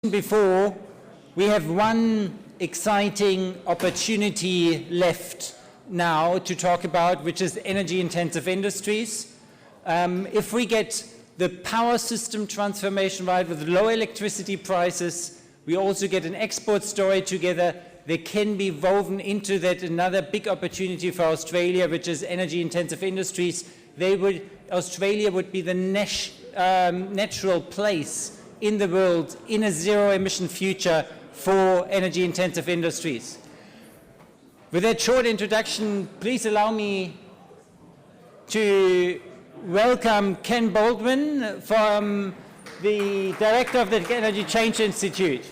Before, we have one exciting opportunity left now to talk about, which is energy-intensive industries. If we get the power system transformation right with low electricity prices, we also get an export story together. There can be woven into that another big opportunity for Australia, which is energy-intensive industries. Australia would be the natural place in the world in a zero-emission future for energy-intensive industries. With that short introduction, please allow me to welcome Ken Baldwin, from the Director of the Energy Change Institute.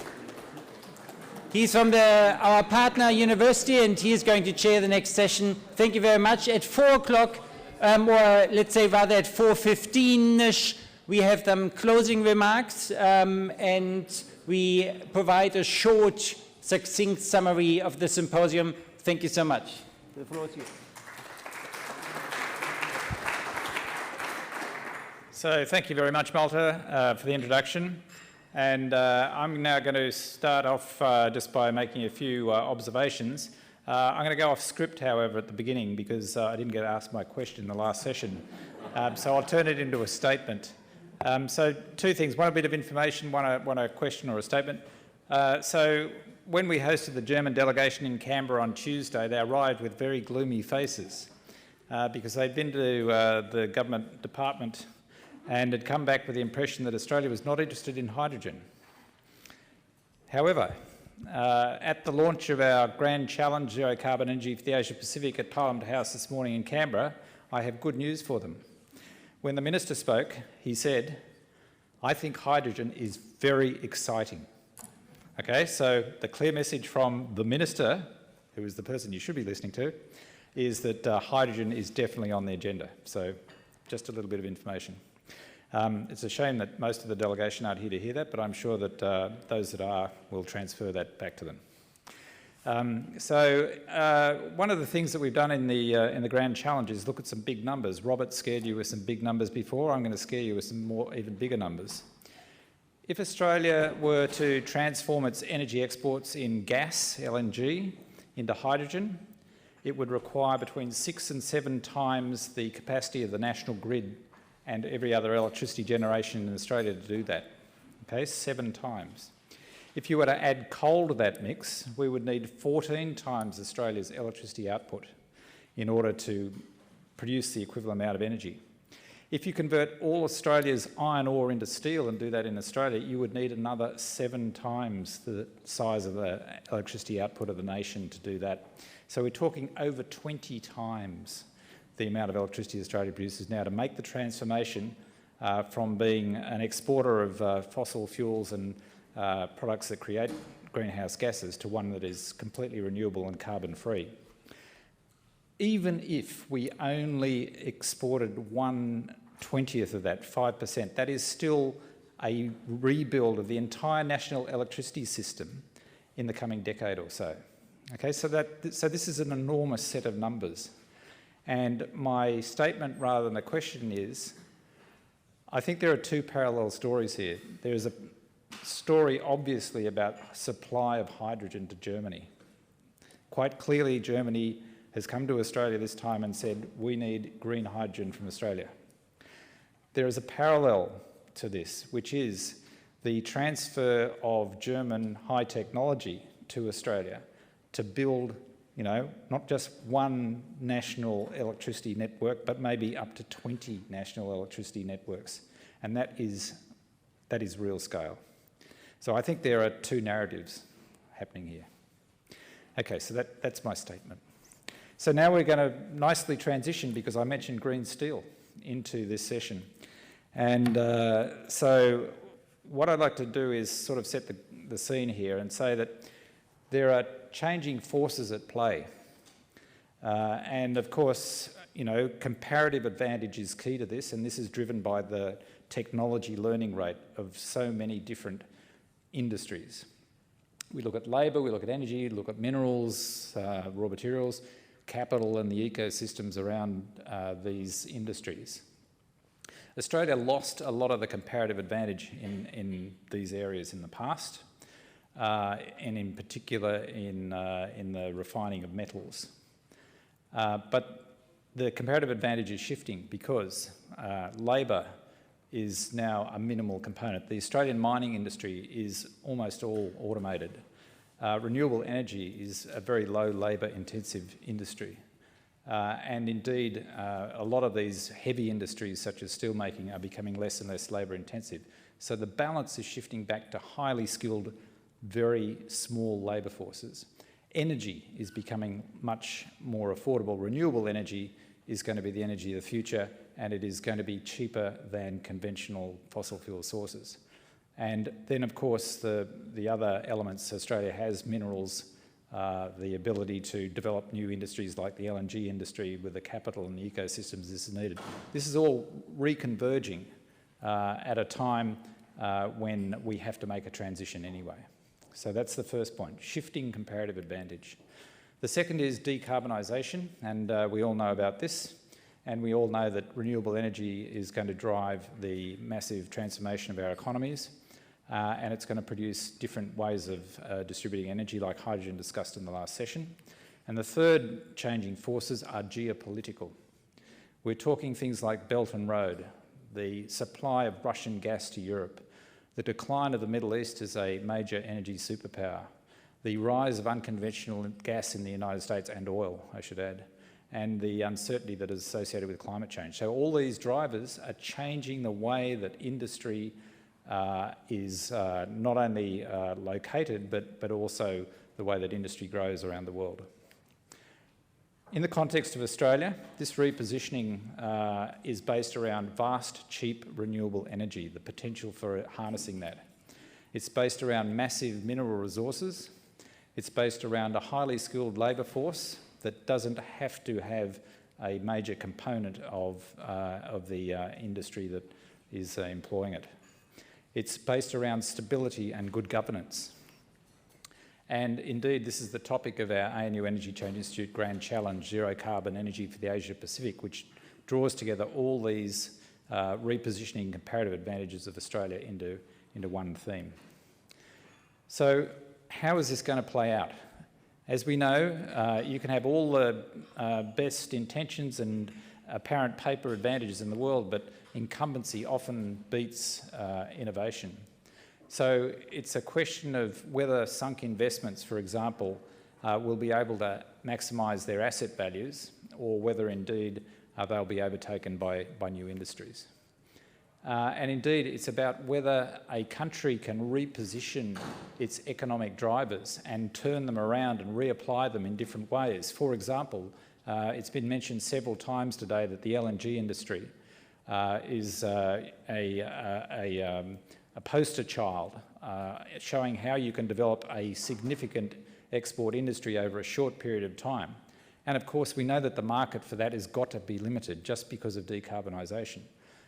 He's from our partner university, and he is going to chair the next session. Thank you very much. At 4 o'clock, or let's say rather at 4:15-ish, we have some closing remarks, and we provide a short, succinct summary of the symposium. Thank you so much. The floor is yours. So thank you very much, Malta, for the introduction. And I'm now going to start off just by making a few observations. I'm going to go off script, however, at the beginning, because I didn't get asked my question in the last session. So I'll turn it into a statement. So two things, one a bit of information, one a question or a statement. So when we hosted the German delegation in Canberra on Tuesday, they arrived with very gloomy faces because they'd been to the government department and had come back with the impression that Australia was not interested in hydrogen. However, at the launch of our grand challenge, Zero Carbon Energy for the Asia Pacific at Parliament House this morning in Canberra, I have good news for them. When the Minister spoke, he said, "I think hydrogen is very exciting." Okay, so the clear message from the Minister, who is the person you should be listening to, is that hydrogen is definitely on the agenda. So just a little bit of information. It's a shame that most of the delegation aren't here to hear that, but I'm sure that those that are will transfer that back to them. One of the things that we've done in the Grand Challenge is look at some big numbers. Robert scared you with some big numbers before. I'm going to scare you with some more, even bigger numbers. If Australia were to transform its energy exports in gas, LNG, into hydrogen, it would require between 6 and 7 times the capacity of the national grid and every other electricity generation in Australia to do that. Okay, 7 times. If you were to add coal to that mix, we would need 14 times Australia's electricity output in order to produce the equivalent amount of energy. If you convert all Australia's iron ore into steel and do that in Australia, you would need another 7 times the size of the electricity output of the nation to do that. So we're talking over 20 times the amount of electricity Australia produces now to make the transformation from being an exporter of fossil fuels and products that create greenhouse gases to one that is completely renewable and carbon-free. Even if we only exported 1/20th of that, 5%, that is still a rebuild of the entire national electricity system in the coming decade or so. Okay, so this is an enormous set of numbers. And my statement rather than a question is, I think there are 2 parallel stories here. There is a story obviously about supply of hydrogen to Germany. Quite clearly Germany has come to Australia this time and said, we need green hydrogen from Australia. There is a parallel to this, which is the transfer of German high technology to Australia to build, you know, not just one national electricity network, but maybe up to 20 national electricity networks. And that is real scale. So I think there are 2 narratives happening here. Okay, so that's my statement. So now we're going to nicely transition, because I mentioned green steel, into this session. And so what I'd like to do is sort of set the scene here and say that there are changing forces at play. And of course, you know, comparative advantage is key to this, and this is driven by the technology learning rate of so many different industries. We look at labour, we look at energy, look at minerals, raw materials, capital and the ecosystems around these industries. Australia lost a lot of the comparative advantage in these areas in the past, and in particular in the refining of metals. But the comparative advantage is shifting because labour is now a minimal component. The Australian mining industry is almost all automated. Renewable energy is a very low labour-intensive industry. And indeed, a lot of these heavy industries, such as steelmaking, are becoming less and less labour-intensive. So the balance is shifting back to highly skilled, very small labour forces. Energy is becoming much more affordable. Renewable energy is going to be the energy of the future, and it is going to be cheaper than conventional fossil fuel sources. And then, of course, the other elements, Australia has minerals, the ability to develop new industries like the LNG industry with the capital and the ecosystems this is needed. This is all reconverging at a time when we have to make a transition anyway. So that's the first point, shifting comparative advantage. The second is decarbonisation, and we all know about this, and we all know that renewable energy is going to drive the massive transformation of our economies, and it's going to produce different ways of distributing energy, like hydrogen discussed in the last session. And the third changing forces are geopolitical. We're talking things like Belt and Road, the supply of Russian gas to Europe, the decline of the Middle East as a major energy superpower, the rise of unconventional gas in the United States, and oil, I should add, and the uncertainty that is associated with climate change. So all these drivers are changing the way that industry is not only located, but also the way that industry grows around the world. In the context of Australia, this repositioning is based around vast, cheap, renewable energy, the potential for harnessing that. It's based around massive mineral resources. It's based around a highly skilled labour force that doesn't have to have a major component of the industry that is employing it. It's based around stability and good governance. And indeed, this is the topic of our ANU Energy Change Institute Grand Challenge, Zero Carbon Energy for the Asia Pacific, which draws together all these repositioning comparative advantages of Australia into one theme. So how is this going to play out? As we know, you can have all the best intentions and apparent paper advantages in the world, but incumbency often beats innovation. So it's a question of whether sunk investments, for example, will be able to maximise their asset values, or whether indeed they'll be overtaken by new industries. And indeed, it's about whether a country can reposition its economic drivers and turn them around and reapply them in different ways. For example, it's been mentioned several times today that the LNG industry is a poster child showing how you can develop a significant export industry over a short period of time. And of course, we know that the market for that has got to be limited just because of decarbonisation.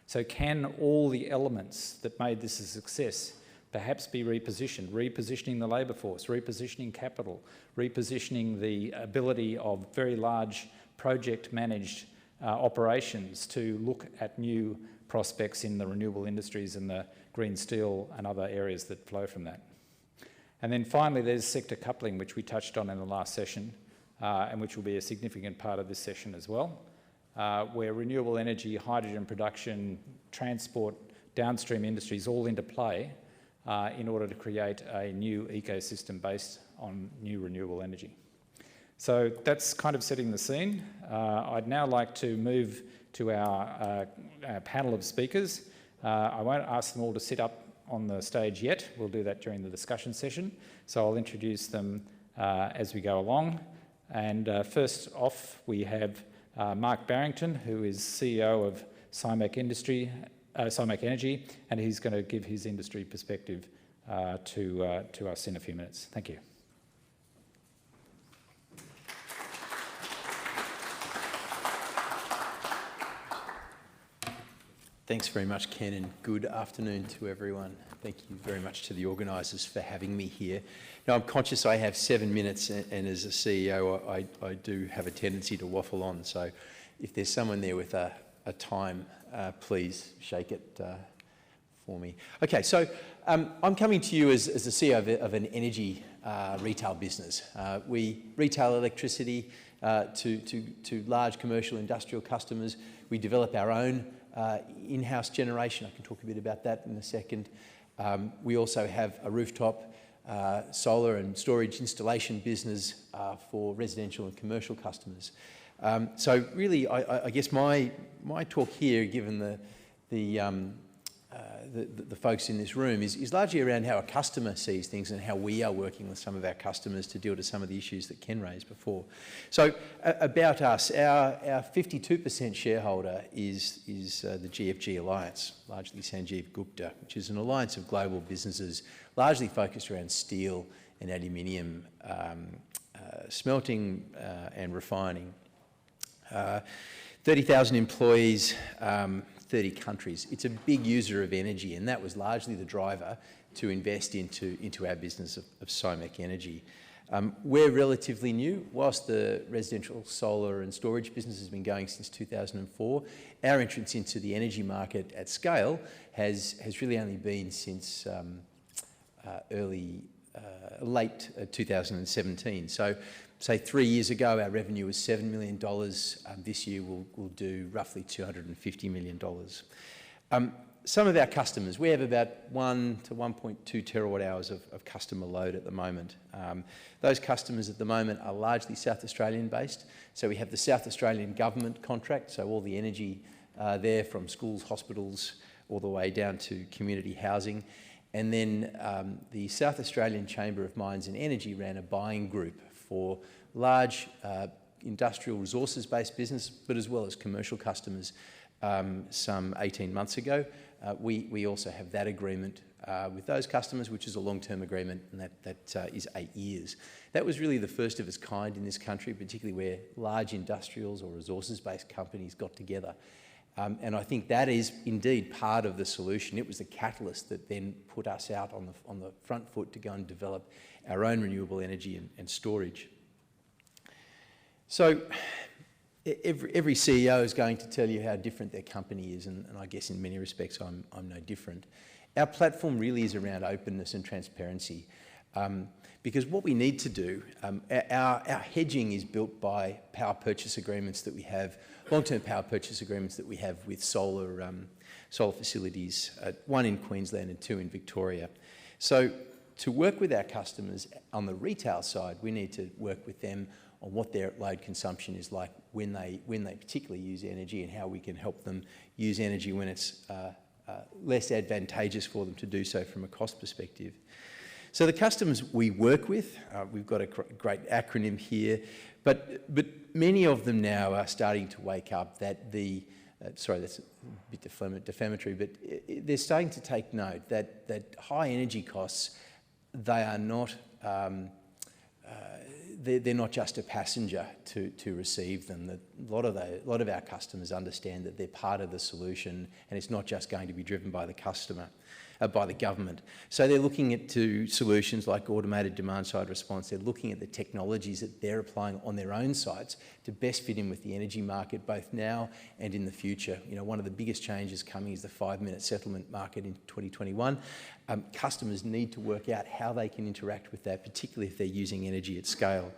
So can all the elements that made this a success perhaps be repositioned, repositioning the labour force, repositioning capital, repositioning the ability of very large project-managed operations to look at new prospects in the renewable industries and the green steel and other areas that flow from that. And then finally, there's sector coupling, which we touched on in the last session, and which will be a significant part of this session as well, where renewable energy, hydrogen production, transport, downstream industries all into play in order to create a new ecosystem based on new renewable energy. So that's kind of setting the scene. I'd now like to move to our panel of speakers. I won't ask them all to sit up on the stage yet. We'll do that during the discussion session. So I'll introduce them as we go along. And first off, we have Mark Barrington, who is CEO of Steelmaking Energy, and he's going to give his industry perspective to us in a few minutes. Thank you. Thanks very much, Ken, and good afternoon to everyone. Thank you very much to the organisers for having me here. Now, I'm conscious I have 7 minutes, and as a CEO, I do have a tendency to waffle on. So if there's someone there with a a time, please shake it for me. Okay, so I'm coming to you as the CEO of an energy retail business. We retail electricity to large commercial industrial customers. We develop our own in-house generation. I can talk a bit about that in a second. We also have a rooftop solar and storage installation business for residential and commercial customers. So really, I guess my talk here, given the folks in this room, is largely around how a customer sees things and how we are working with some of our customers to deal with some of the issues that Ken raised before. So about us, our 52% shareholder is the GFG Alliance, largely Sanjeev Gupta, which is an alliance of global businesses largely focused around steel and aluminium smelting and refining. 30,000 employees, 30 countries. It's a big user of energy, and that was largely the driver to invest into our business of Steelmaking Energy. We're relatively new. Whilst the residential solar and storage business has been going since 2004, our entrance into the energy market at scale has really only been since late 2017. So, say 3 years ago, our revenue was $7 million. This year, we'll do roughly $250 million. Some of our customers, we have about 1 to 1.2 terawatt hours of customer load at the moment. Those customers at the moment are largely South Australian based. So we have the South Australian government contract, so all the energy there from schools, hospitals, all the way down to community housing. And then the South Australian Chamber of Mines and Energy ran a buying group for large industrial resources-based business, but as well as commercial customers some 18 months ago. We also have that agreement with those customers, which is a long-term agreement, and that is 8 years. That was really the first of its kind in this country, particularly where large industrials or resources-based companies got together. And I think that is indeed part of the solution. It was the catalyst that then put us out on the front foot to go and develop our own renewable energy and storage. So every CEO is going to tell you how different their company is, and I guess in many respects I'm no different. Our platform really is around openness and transparency, because what we need to do, our hedging is built by power purchase agreements that we have, long-term power purchase agreements that we have with solar facilities, 1 in Queensland and 2 in Victoria. So to work with our customers on the retail side, we need to work with them on what their load consumption is like when they particularly use energy, and how we can help them use energy when it's less advantageous for them to do so from a cost perspective. So the customers we work with, we've got a great acronym here, but many of them now are starting to wake up that sorry, that's a bit defamatory, but they're starting to take note that high energy costs, they are not, they're not just a passenger to receive them. A lot of our customers understand that they're part of the solution, and it's not just going to be driven by the customer, by the government. So they're looking at solutions like automated demand-side response. They're looking at the technologies that they're applying on their own sites to best fit in with the energy market, both now and in the future. You know, one of the biggest changes coming is the 5-minute settlement market in 2021. Customers need to work out how they can interact with that, particularly if they're using energy at scale.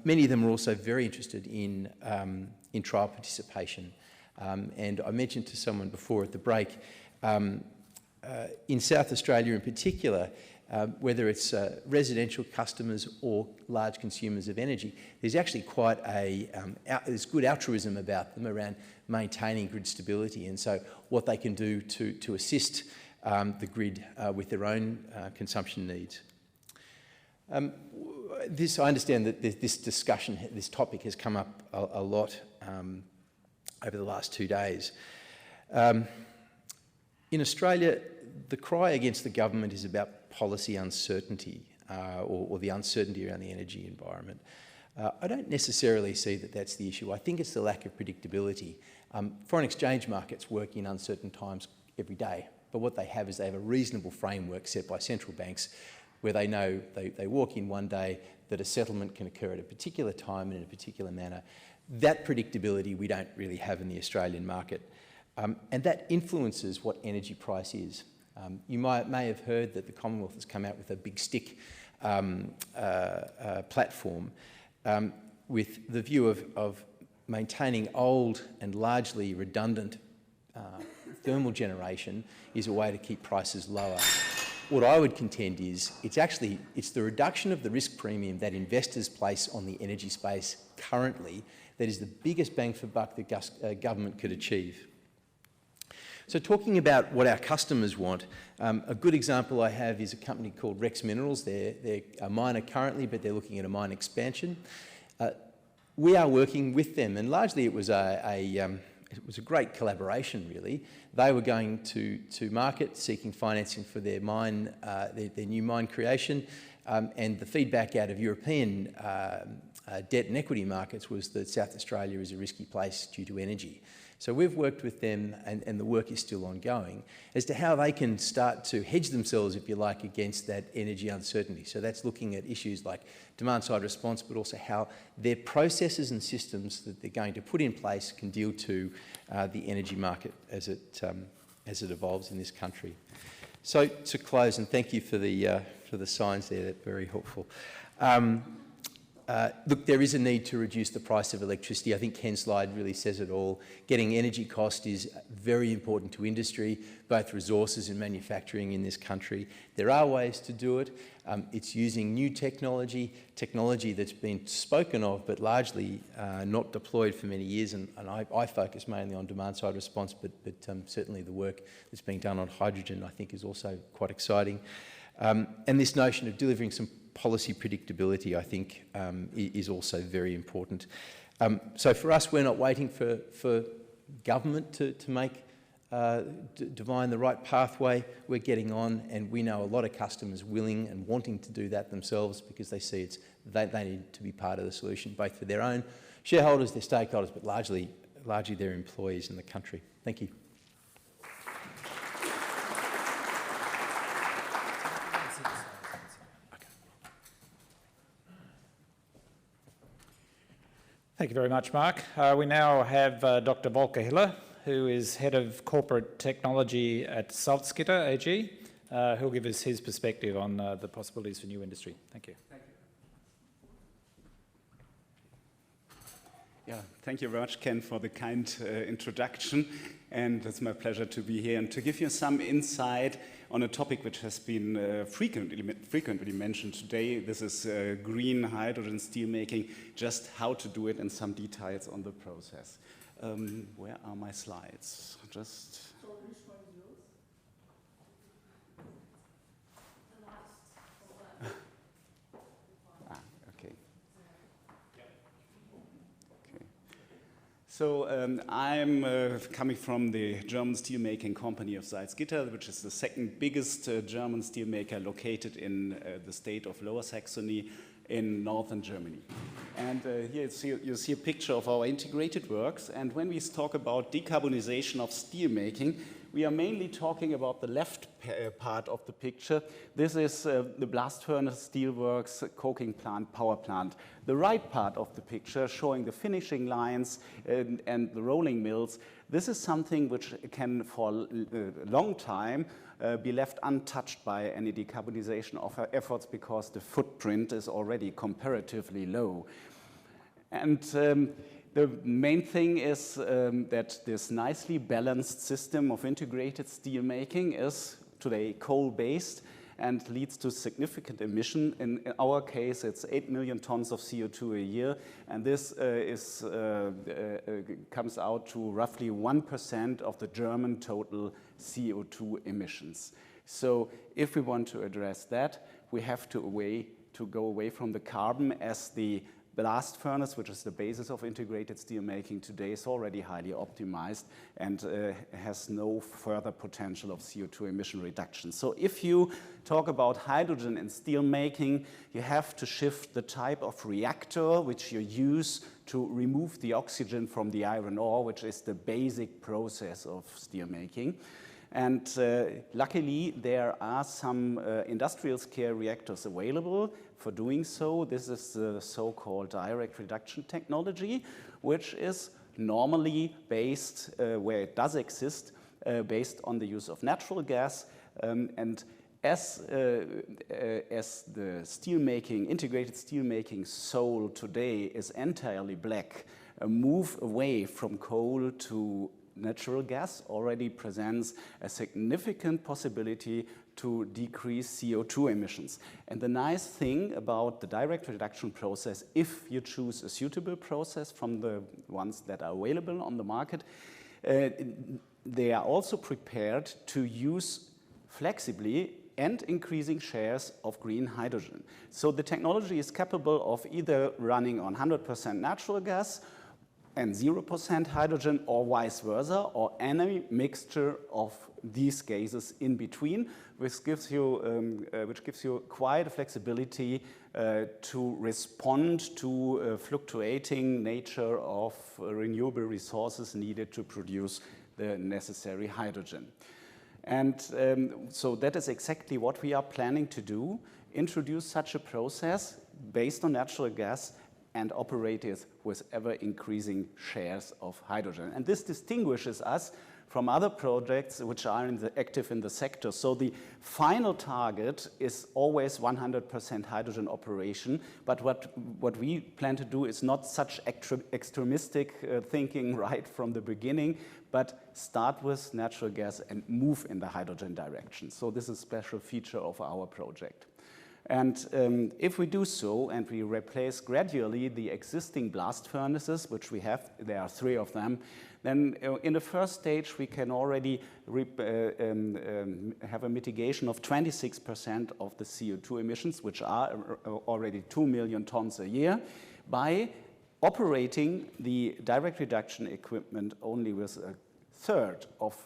Many of them are also very interested in trial participation. And I mentioned to someone before at the break, in South Australia in particular, whether it's residential customers or large consumers of energy, there's actually quite there's good altruism about them around maintaining grid stability, and so what they can do to assist the grid with their own consumption needs. I understand that this topic has come up a lot over the last 2 days. In Australia, the cry against the government is about policy uncertainty or the uncertainty around the energy environment. I don't necessarily see that that's the issue. I think it's the lack of predictability. Foreign exchange markets work in uncertain times every day, but what they have is they have a reasonable framework set by central banks where they know they walk in one day that a settlement can occur at a particular time and in a particular manner. That predictability we don't really have in the Australian market. And that influences what energy price is. You may have heard that the Commonwealth has come out with a big stick platform with the view of maintaining old and largely redundant thermal generation is a way to keep prices lower. What I would contend is it's the reduction of the risk premium that investors place on the energy space currently that is the biggest bang for buck that government could achieve. So talking about what our customers want, a good example I have is a company called Rex Minerals. They're a miner currently, but they're looking at a mine expansion. We are working with them, and largely it was a great collaboration, really. They were going to market, seeking financing for their mine, their new mine creation, and the feedback out of European debt and equity markets was that South Australia is a risky place due to energy. So we've worked with them, and the work is still ongoing, as to how they can start to hedge themselves, if you like, against that energy uncertainty. So that's looking at issues like demand-side response, but also how their processes and systems that they're going to put in place can deal to the energy market as it evolves in this country. So to close, and thank you for the signs there, that's very helpful. Look, there is a need to reduce the price of electricity. I think Ken's slide really says it all. Getting energy cost is very important to industry, both resources and manufacturing in this country. There are ways to do it. It's using new technology that's been spoken of, but largely not deployed for many years. And I focus mainly on demand-side response, but certainly the work that's being done on hydrogen, I think, is also quite exciting. And this notion of delivering some policy predictability, I think, is also very important. So for us, we're not waiting for government to divine the right pathway. We're getting on, and we know a lot of customers willing and wanting to do that themselves because they see they need to be part of the solution, both for their own shareholders, their stakeholders, but largely their employees in the country. Thank you. Thank you very much, Mark. We now have Dr. Volker Hiller, who is Head of Corporate Technology at Salzgitter AG, who'll give us his perspective on the possibilities for new industry. Thank you. Thank you. Yeah, thank you very much, Ken, for the kind introduction. And it's my pleasure to be here and to give you some insight on a topic which has been frequently mentioned today. This is green hydrogen steelmaking, just how to do it and some details on the process. Where are my slides? Just... So I'm coming from the German steelmaking company of Salzgitter, which is the second biggest German steelmaker located in the state of Lower Saxony in northern Germany. And here you see a picture of our integrated works. And when we talk about decarbonization of steelmaking, we are mainly talking about the left part of the picture. This is the blast furnace, steelworks, coking plant, power plant. The right part of the picture showing the finishing lines and the rolling mills. This is something which can for a long time be left untouched by any decarbonization of efforts because the footprint is already comparatively low. And the main thing is that this nicely balanced system of integrated steelmaking is today coal-based and leads to significant emission. In our case, it's 8 million tons of CO2 a year, and this comes out to roughly 1% of the German total CO2 emissions. So if we want to address that, we have to go away from the carbon, as the blast furnace, which is the basis of integrated steelmaking today, is already highly optimized and has no further potential of CO2 emission reduction. So if you talk about hydrogen in steelmaking, you have to shift the type of reactor which you use to remove the oxygen from the iron ore, which is the basic process of steelmaking. And luckily, there are some industrial scale reactors available for doing so. This is the so-called direct reduction technology, which is normally based, where it does exist, based on the use of natural gas. And as the steelmaking, integrated steelmaking soul today is entirely black, a move away from coal to natural gas already presents a significant possibility to decrease CO2 emissions. And the nice thing about the direct reduction process, if you choose a suitable process from the ones that are available on the market, they are also prepared to use flexibly and increasing shares of green hydrogen. So the technology is capable of either running on 100% natural gas and 0% hydrogen, or vice versa, or any mixture of these gases in between, which gives you quite a flexibility to respond to fluctuating nature of renewable resources needed to produce the necessary hydrogen. And so that is exactly what we are planning to do, introduce such a process based on natural gas and operate it with ever-increasing shares of hydrogen. And this distinguishes us from other projects which are active in the sector. So the final target is always 100% hydrogen operation, but what we plan to do is not such extremistic thinking right from the beginning, but start with natural gas and move in the hydrogen direction. So this is a special feature of our project. And if we do so and we replace gradually the existing blast furnaces, which we have, there are 3 of them, then in the first stage we can already have a mitigation of 26% of the CO2 emissions, which are already 2 million tons a year, by operating the direct reduction equipment only with 1/3 of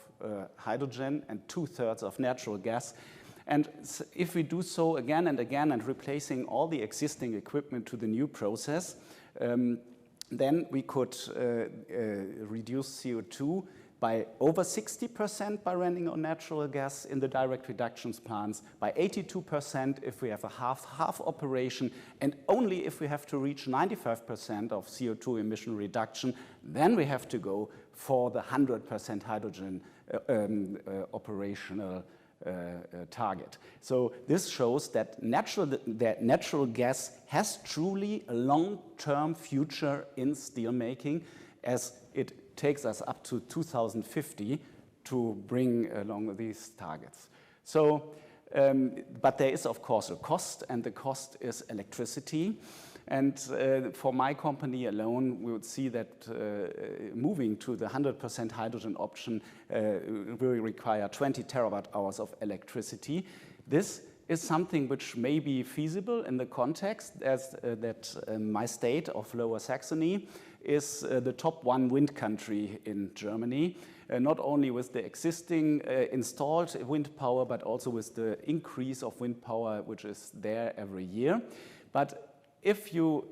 hydrogen and 2/3 of natural gas. And if we do so again and again and replacing all the existing equipment to the new process, then we could reduce CO2 by over 60% by running on natural gas in the direct reductions plants, by 82% if we have a half-half operation, and only if we have to reach 95% of CO2 emission reduction, then we have to go for the 100% hydrogen operational target. So this shows that natural gas has truly a long-term future in steelmaking, as it takes us up to 2050 to bring along these targets. So, but there is of course a cost, and the cost is electricity. And for my company alone, we would see that moving to the 100% hydrogen option will require 20 terawatt hours of electricity. This is something which may be feasible in the context as that my state of Lower Saxony is the top 1 wind country in Germany, not only with the existing installed wind power, but also with the increase of wind power which is there every year. But if you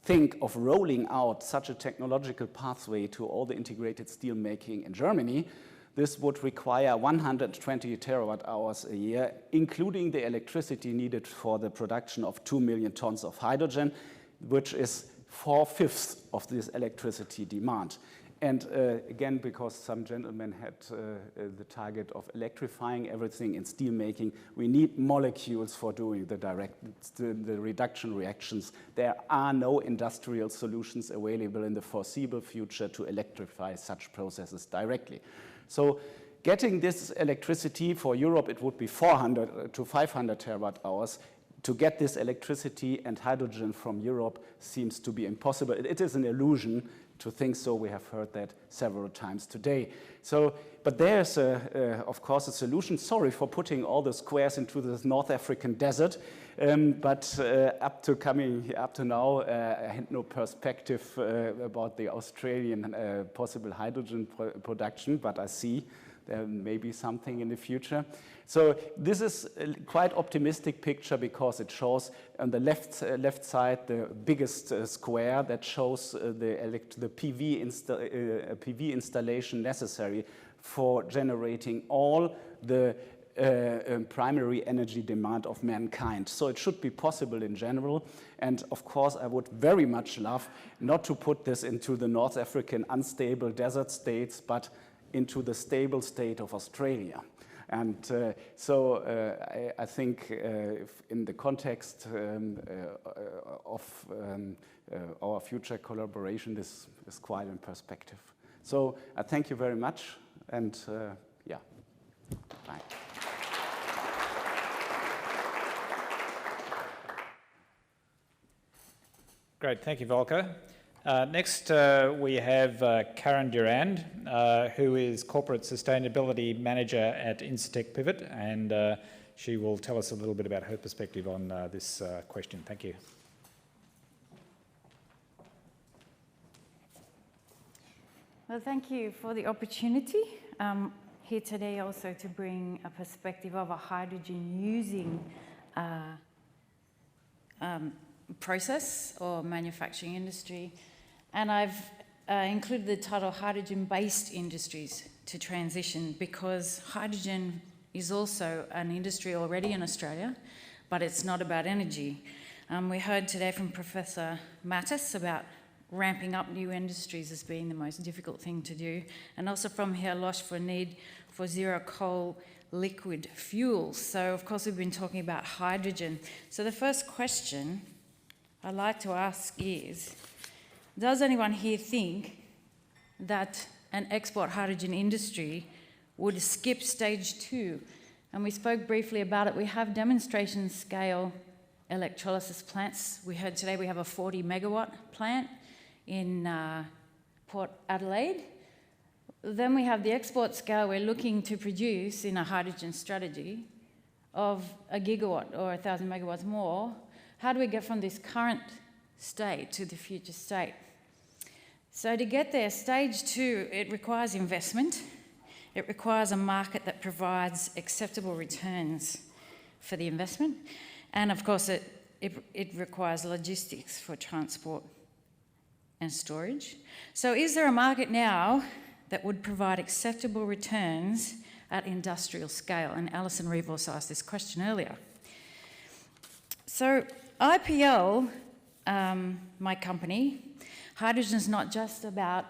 think of rolling out such a technological pathway to all the integrated steel making in Germany, this would require 120 terawatt hours a year, including the electricity needed for the production of 2 million tons of hydrogen, which is 4/5 of this electricity demand. And again, because some gentlemen had the target of electrifying everything in steelmaking, we need molecules for doing the reduction reactions. There are no industrial solutions available in the foreseeable future to electrify such processes directly. So getting this electricity for Europe, it would be 400 to 500 terawatt hours. To get this electricity and hydrogen from Europe seems to be impossible. It is an illusion to think so. We have heard that several times today. So, but there's, of course, a solution. Sorry for putting all the squares into this North African desert, but up to now, I had no perspective about the Australian possible hydrogen production, but I see there may be something in the future. So this is a quite optimistic picture because it shows on the left side the biggest square that shows the PV installation necessary for generating all the primary energy demand of mankind. So it should be possible in general. And of course, I would very much love not to put this into the North African unstable desert states, but into the stable state of Australia. And I think in the context of our future collaboration, this is quite in perspective. So I thank you very much, and yeah, bye. Great, thank you, Volker. Next, we have Karen Durand, who is Corporate Sustainability Manager at Incitec Pivot, and she will tell us a little bit about her perspective on this question. Thank you. Well, thank you for the opportunity. Here today also to bring a perspective of a hydrogen using process or manufacturing industry. And I've included the title hydrogen-based industries to transition, because hydrogen is also an industry already in Australia, but it's not about energy. We heard today from Professor Mattis about ramping up new industries as being the most difficult thing to do, and also from Herr Losch for need for zero coal liquid fuels. So of course we've been talking about hydrogen. So the first question I'd like to ask is, does anyone here think that an export hydrogen industry would skip stage 2? And we spoke briefly about it. We have demonstration scale electrolysis plants. We heard today we have a 40 megawatt plant in Port Adelaide. Then we have the export scale we're looking to produce in a hydrogen strategy of a gigawatt or 1,000 megawatts more. How do we get from this current state to the future state? So to get there, stage 2, it requires investment. It requires a market that provides acceptable returns for the investment. And of course, it requires logistics for transport and storage. So is there a market now that would provide acceptable returns at industrial scale? And Alison Reeves asked this question earlier. So IPL, my company, hydrogen is not just about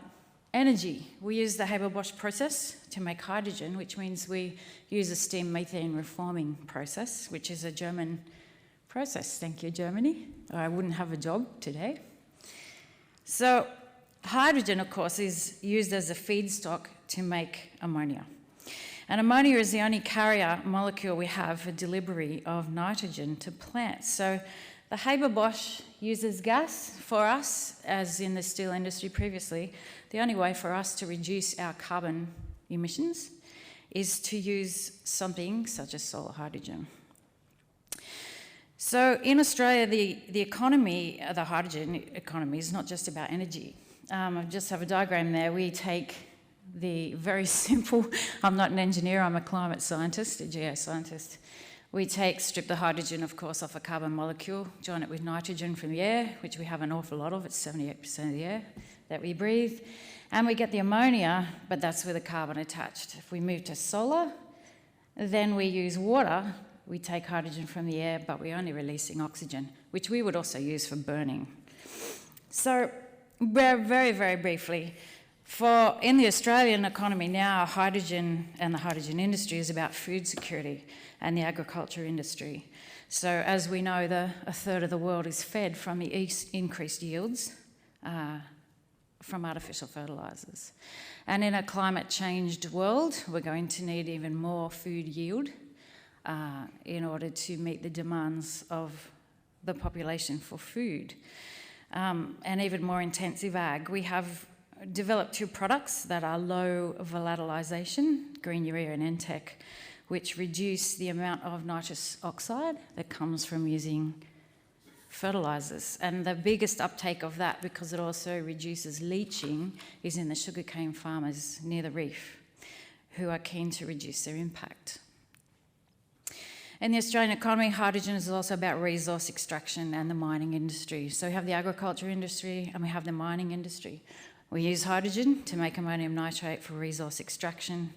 energy. We use the Haber-Bosch process to make hydrogen, which means we use a steam methane reforming process, which is a German process. Thank you, Germany. Or I wouldn't have a job today. So hydrogen, of course, is used as a feedstock to make ammonia. And ammonia is the only carrier molecule we have for delivery of nitrogen to plants. So the Haber-Bosch uses gas for us, as in the steel industry previously. The only way for us to reduce our carbon emissions is to use something such as solar hydrogen. So in Australia, the economy, the hydrogen economy, is not just about energy. I just have a diagram there. We take the very simple, I'm not an engineer, I'm a climate scientist, a geoscientist. We strip the hydrogen, of course, off a carbon molecule, join it with nitrogen from the air, which we have an awful lot of, it's 78% of the air that we breathe, and we get the ammonia, but that's with a carbon attached. If we move to solar, then we use water. We take hydrogen from the air, but we're only releasing oxygen, which we would also use for burning. So very, very briefly, in the Australian economy now, hydrogen and the hydrogen industry is about food security and the agriculture industry. So as we know, a third of the world is fed from the increased yields from artificial fertilisers. And in a climate changed world, we're going to need even more food yield in order to meet the demands of the population for food. And even more intensive ag. We have developed 2 products that are low volatilisation, green urea and NTEC, which reduce the amount of nitrous oxide that comes from using fertilisers. And the biggest uptake of that, because it also reduces leaching, is in the sugarcane farmers near the reef, who are keen to reduce their impact. In the Australian economy, hydrogen is also about resource extraction and the mining industry. So we have the agriculture industry and we have the mining industry. We use hydrogen to make ammonium nitrate for resource extraction,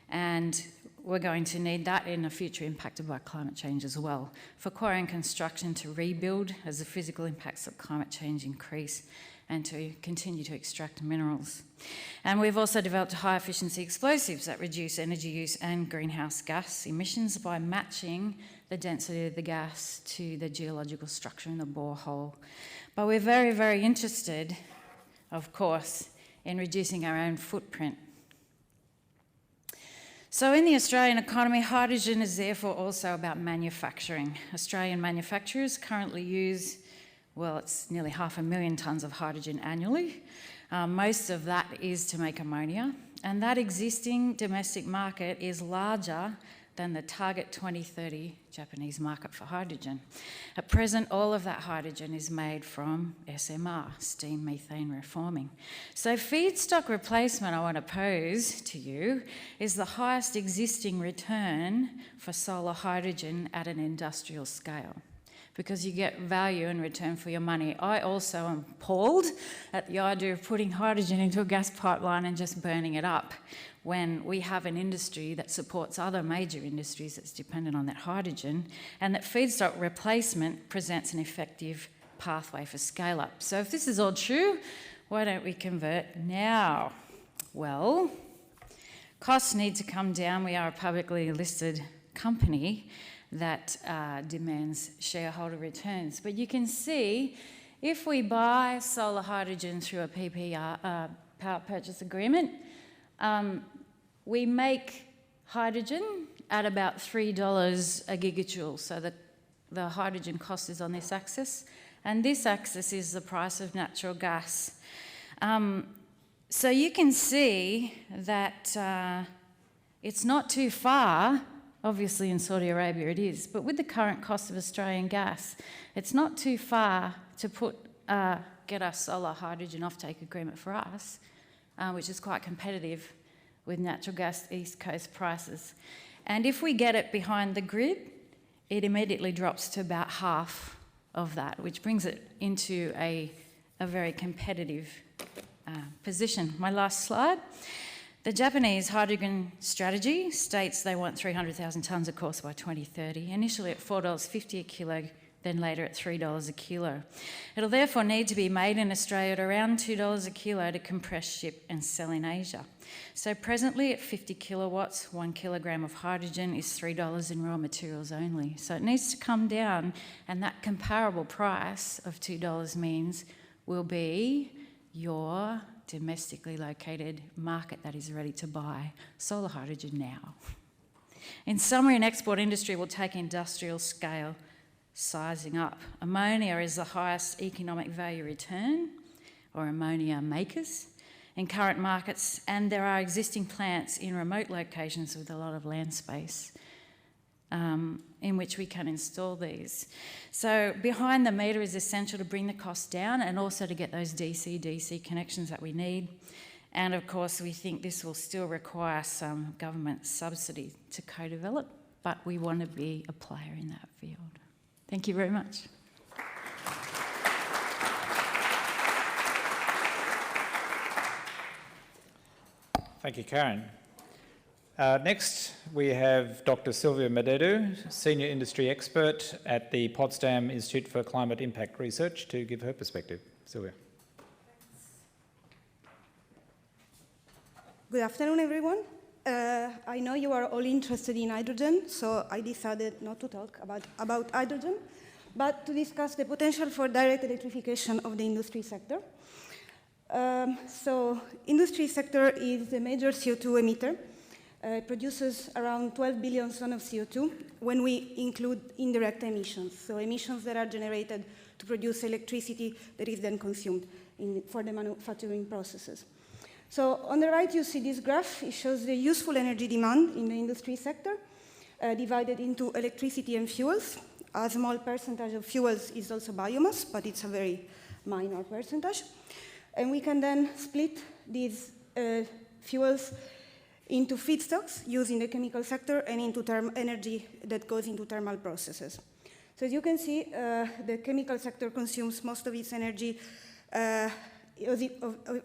And we're going to need that in a future impacted by climate change as well, for quarry and construction to rebuild as the physical impacts of climate change increase, and to continue to extract minerals. And we've also developed high efficiency explosives that reduce energy use and greenhouse gas emissions by matching the density of the gas to the geological structure in the borehole. But we're very, very interested, of course, in reducing our own footprint. So in the Australian economy, hydrogen is therefore also about manufacturing. Australian manufacturers currently use, well, it's nearly 500,000 tonnes of hydrogen annually. Most of that is to make ammonia, and that existing domestic market is larger than the target 2030 Japanese market for hydrogen. At present, all of that hydrogen is made from SMR, steam methane reforming. So feedstock replacement, I want to pose to you, is the highest existing return for solar hydrogen at an industrial scale, because you get value in return for your money. I also am appalled at the idea of putting hydrogen into a gas pipeline and just burning it up, when we have an industry that supports other major industries that's dependent on that hydrogen, and that feedstock replacement presents an effective pathway for scale-up. So if this is all true, why don't we convert now? Well, costs need to come down. We are a publicly listed company that demands shareholder returns. But you can see, if we buy solar hydrogen through a PPR, power purchase agreement, we make hydrogen at about $3 a gigajoule. So the hydrogen cost is on this axis, and this axis is the price of natural gas. So you can see that it's not too far. Obviously in Saudi Arabia it is, but with the current cost of Australian gas, it's not too far to get a solar hydrogen offtake agreement for us, which is quite competitive with natural gas East Coast prices. And if we get it behind the grid, it immediately drops to about half of that, which brings it into a very competitive position. My last slide. The Japanese hydrogen strategy states they want 300,000 tonnes, of course, by 2030, initially at $4.50 a kilo, then later at $3 a kilo. It'll therefore need to be made in Australia at around $2 a kilo to compress, ship and sell in Asia. So presently at 50 kilowatts, 1 kilogram of hydrogen is $3 in raw materials only. So it needs to come down, and that comparable price of $2 means will be your domestically located market that is ready to buy solar hydrogen now. In summary, an export industry will take industrial scale sizing up. Ammonia is the highest economic value return, or ammonia makers, in current markets, and there are existing plants in remote locations with a lot of land space in which we can install these. So behind the meter is essential to bring the cost down, and also to get those DC-DC connections that we need. And of course, we think this will still require some government subsidy to co-develop, but we want to be a player in that field. Thank you very much. Thank you, Karen. Next, we have Dr. Silvia Madedu, Senior Industry Expert at the Potsdam Institute for Climate Impact Research, to give her perspective. Silvia. Good afternoon, everyone. I know you are all interested in hydrogen, so I decided not to talk about hydrogen, but to discuss the potential for direct electrification of the industry sector. So industry sector is the major CO2 emitter. It produces around 12 billion tons of CO2 when we include indirect emissions, so emissions that are generated to produce electricity that is then consumed for the manufacturing processes. So on the right, you see this graph. It shows the useful energy demand in the industry sector, divided into electricity and fuels. A small percentage of fuels is also biomass, but it's a very minor percentage. And we can then split these fuels into feedstocks used in the chemical sector and into energy that goes into thermal processes. So as you can see, the chemical sector consumes most of its energy of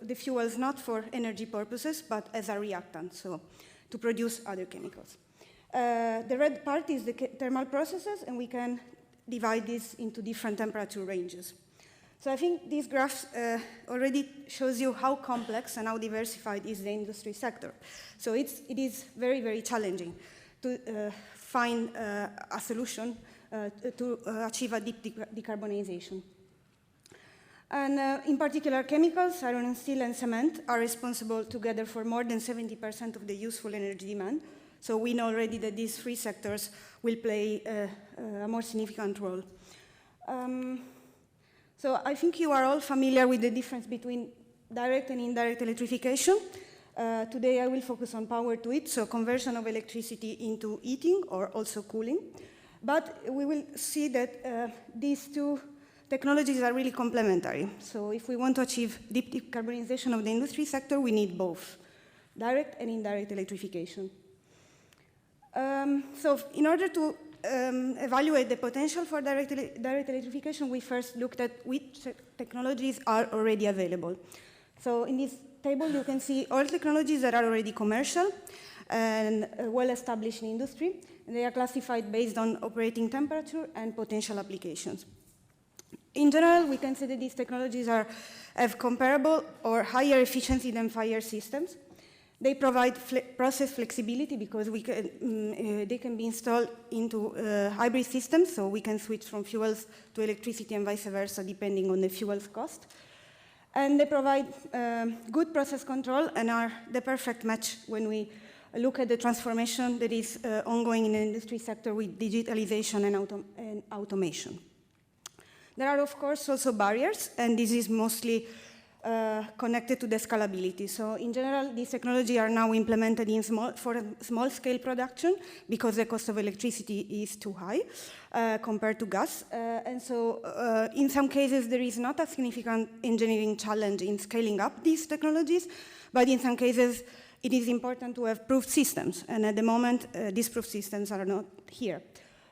the fuels not for energy purposes, but as a reactant. So to produce other chemicals. The red part is the thermal processes, and we can divide this into different temperature ranges. So I think this graph already shows you how complex and how diversified is the industry sector. So it is very, very challenging to find a solution to achieve a deep decarbonization. And in particular, chemicals, iron and steel and cement are responsible together for more than 70% of the useful energy demand. So we know already that these three sectors will play a more significant role. So I think you are all familiar with the difference between direct and indirect electrification. Today I will focus on power to heat, so conversion of electricity into heating or also cooling. But we will see that these two technologies are really complementary. So if we want to achieve deep decarbonization of the industry sector, we need both direct and indirect electrification. So in order to evaluate the potential for direct electrification, we first looked at which technologies are already available. So in this table, you can see all technologies that are already commercial and well-established in industry. And they are classified based on operating temperature and potential applications. In general, we can say that these technologies have comparable or higher efficiency than fire systems. They provide process flexibility because they can be installed into hybrid systems, so we can switch from fuels to electricity and vice versa, depending on the fuel's cost. And they provide good process control and are the perfect match when we look at the transformation that is ongoing in the industry sector with digitalization and automation. There are, of course, also barriers, and this is mostly connected to the scalability. So in general, these technologies are now implemented for small-scale production because the cost of electricity is too high compared to gas. And so in some cases, there is not a significant engineering challenge in scaling up these technologies, but in some cases, it is important to have proof systems. And at the moment, these proof systems are not here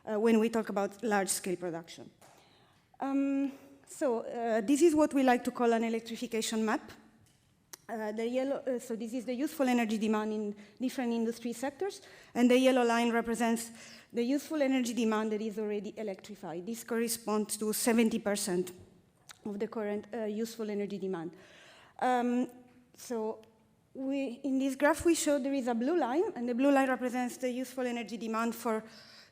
when we talk about large-scale production. So this is what we like to call an electrification map. So this is the useful energy demand in different industry sectors, and the yellow line represents the useful energy demand that is already electrified. This corresponds to 70% of the current useful energy demand. So in this graph, we show there is a blue line, and the blue line represents the useful energy demand for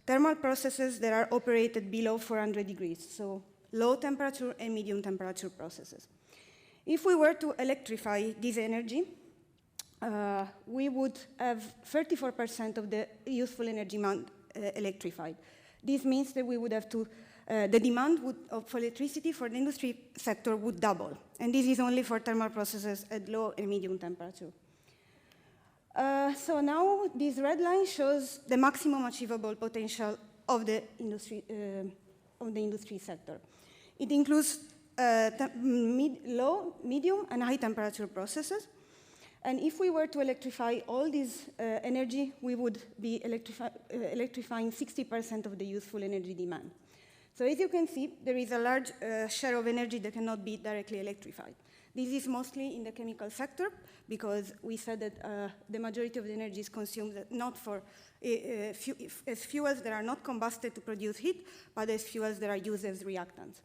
thermal processes that are operated below 400 degrees. So low temperature and medium temperature processes. If we were to electrify this energy, we would have 34% of the useful energy demand electrified. This means that we would have to, the demand of electricity for the industry sector would double. And this is only for thermal processes at low and medium temperature. So now this red line shows the maximum achievable potential of the industry sector. It includes low, medium, and high temperature processes. And if we were to electrify all this energy, we would be electrifying 60% of the useful energy demand. So as you can see, there is a large share of energy that cannot be directly electrified. This is mostly in the chemical sector, because we said that the majority of the energy is consumed not for as fuels that are not combusted to produce heat, but as fuels that are used as reactants.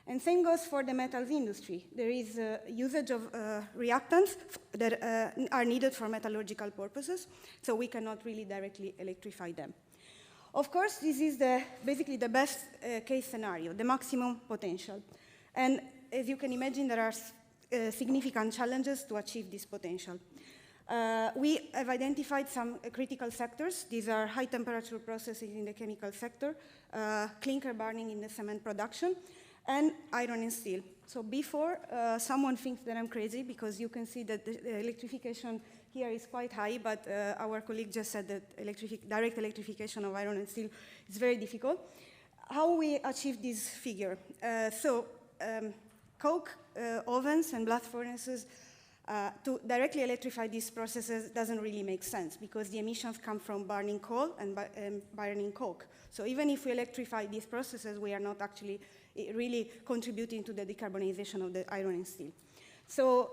And same goes for the metals industry. There is usage of reactants that are needed for metallurgical purposes, so we cannot really directly electrify them. Of course, this is basically the best case scenario, the maximum potential. And as you can imagine, there are significant challenges to achieve this potential. We have identified some critical sectors. These are high temperature processes in the chemical sector, clinker burning in the cement production, and iron and steel. So before someone thinks that I'm crazy, because you can see that the electrification here is quite high, but our colleague just said that direct electrification of iron and steel is very difficult. How we achieve this figure? Coke ovens and blast furnaces, to directly electrify these processes doesn't really make sense, because the emissions come from burning coal and burning coke. So even if we electrify these processes, we are not actually really contributing to the decarbonization of the iron and steel. So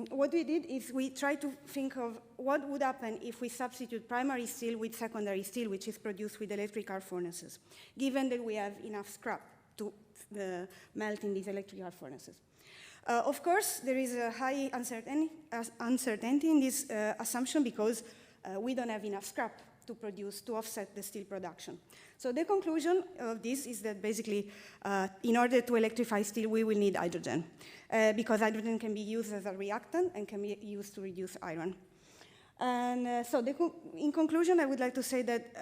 what we did is we tried to think of what would happen if we substitute primary steel with secondary steel, which is produced with electric arc furnaces, given that we have enough scrap to melt in these electric arc furnaces. Of course, there is a high uncertainty in this assumption because we don't have enough scrap to offset the steel production. So the conclusion of this is that basically, in order to electrify steel, we will need hydrogen, because hydrogen can be used as a reactant and can be used to reduce iron. And so in conclusion, I would like to say that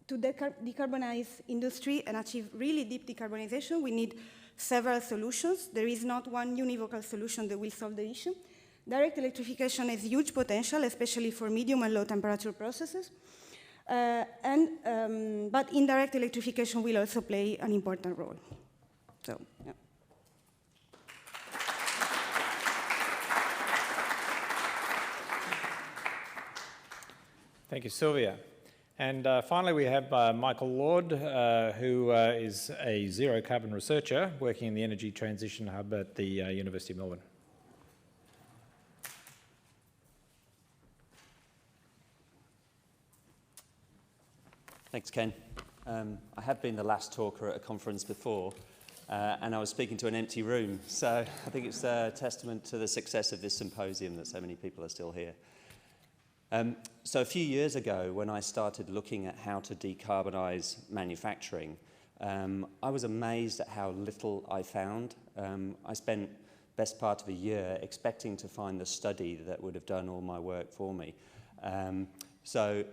to decarbonize industry and achieve really deep decarbonization, we need several solutions. There is not one univocal solution that will solve the issue. Direct electrification has huge potential, especially for medium and low temperature processes. But indirect electrification will also play an important role. So, yeah. Thank you, Sylvia. And finally, we have Michael Lord, who is a zero carbon researcher working in the Energy Transition Hub at the University of Melbourne. Thanks, Ken. I have been the last talker at a conference before, and I was speaking to an empty room, so I think it's a testament to the success of this symposium that so many people are still here. So a few years ago, when I started looking at how to decarbonise manufacturing, I was amazed at how little I found. I spent best part of a year expecting to find the study that would have done all my work for me. So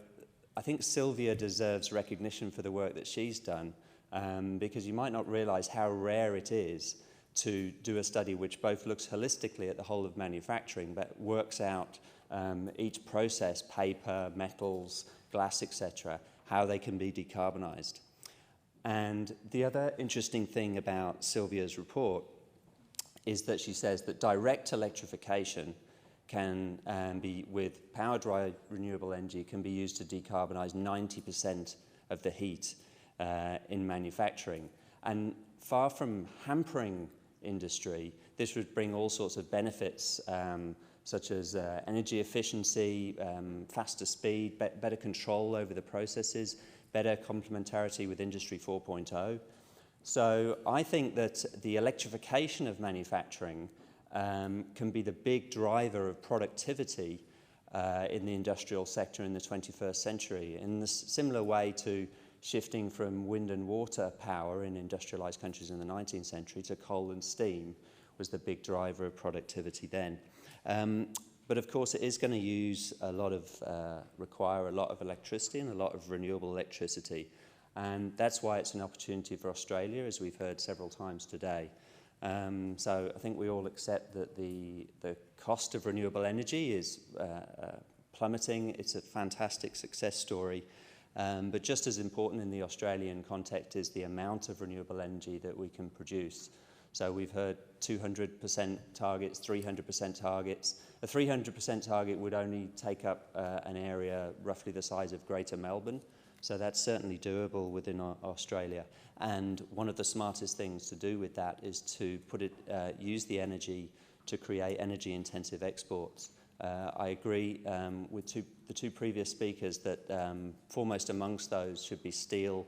I think Sylvia deserves recognition for the work that she's done, because you might not realise how rare it is to do a study which both looks holistically at the whole of manufacturing, but works out each process, paper, metals, glass, etc., how they can be decarbonised. And the other interesting thing about Sylvia's report is that she says that direct electrification can be, with power-driven renewable energy, can be used to decarbonise 90% of the heat in manufacturing. And far from hampering industry, this would bring all sorts of benefits, such as energy efficiency, faster speed, better control over the processes, better complementarity with Industry 4.0. So I think that the electrification of manufacturing can be the big driver of productivity in the industrial sector in the 21st century, in a similar way to shifting from wind and water power in industrialised countries in the 19th century to coal and steam was the big driver of productivity then. But of course it is going to require a lot of electricity and a lot of renewable electricity, and that's why it's an opportunity for Australia, as we've heard several times today. So I think we all accept that the cost of renewable energy is plummeting. It's a fantastic success story. But just as important in the Australian context is the amount of renewable energy that we can produce. So we've heard 200% targets, 300% targets. A 300% target would only take up an area roughly the size of Greater Melbourne. So that's certainly doable within Australia. And one of the smartest things to do with that is to use the energy to create energy-intensive exports. I agree with the two previous speakers that foremost amongst those should be steel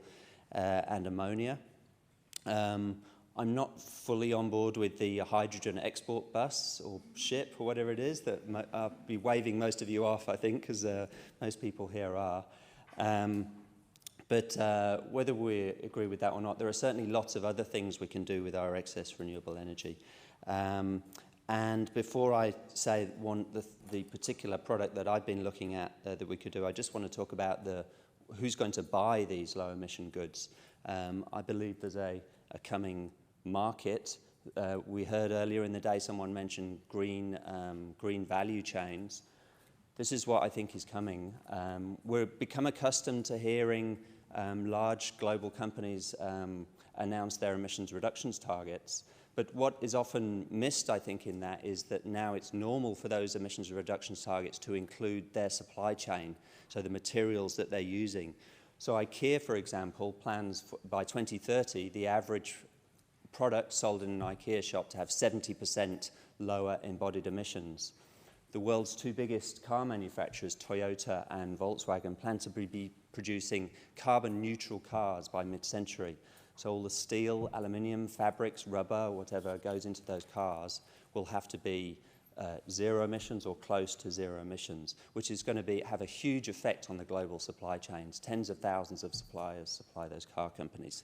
and ammonia. I'm not fully on board with the hydrogen export bus or ship or whatever it is that I'll be waving most of you off, I think, because most people here are. But whether we agree with that or not, there are certainly lots of other things we can do with our excess renewable energy. And before I say the particular product that I've been looking at that we could do, I just want to talk about who's going to buy these low emission goods. I believe there's a coming market. We heard earlier in the day someone mentioned green value chains. This is what I think is coming. We've become accustomed to hearing large global companies announce their emissions reductions targets. But what is often missed, I think, in that is that now it's normal for those emissions reductions targets to include their supply chain, so the materials that they're using. So IKEA, for example, plans by 2030 the average product sold in an IKEA shop to have 70% lower embodied emissions. The world's two biggest car manufacturers, Toyota and Volkswagen, plan to be producing carbon-neutral cars by mid-century. So all the steel, aluminium, fabrics, rubber, whatever goes into those cars will have to be zero emissions or close to zero emissions, which is going to have a huge effect on the global supply chains. Tens of thousands of suppliers supply those car companies.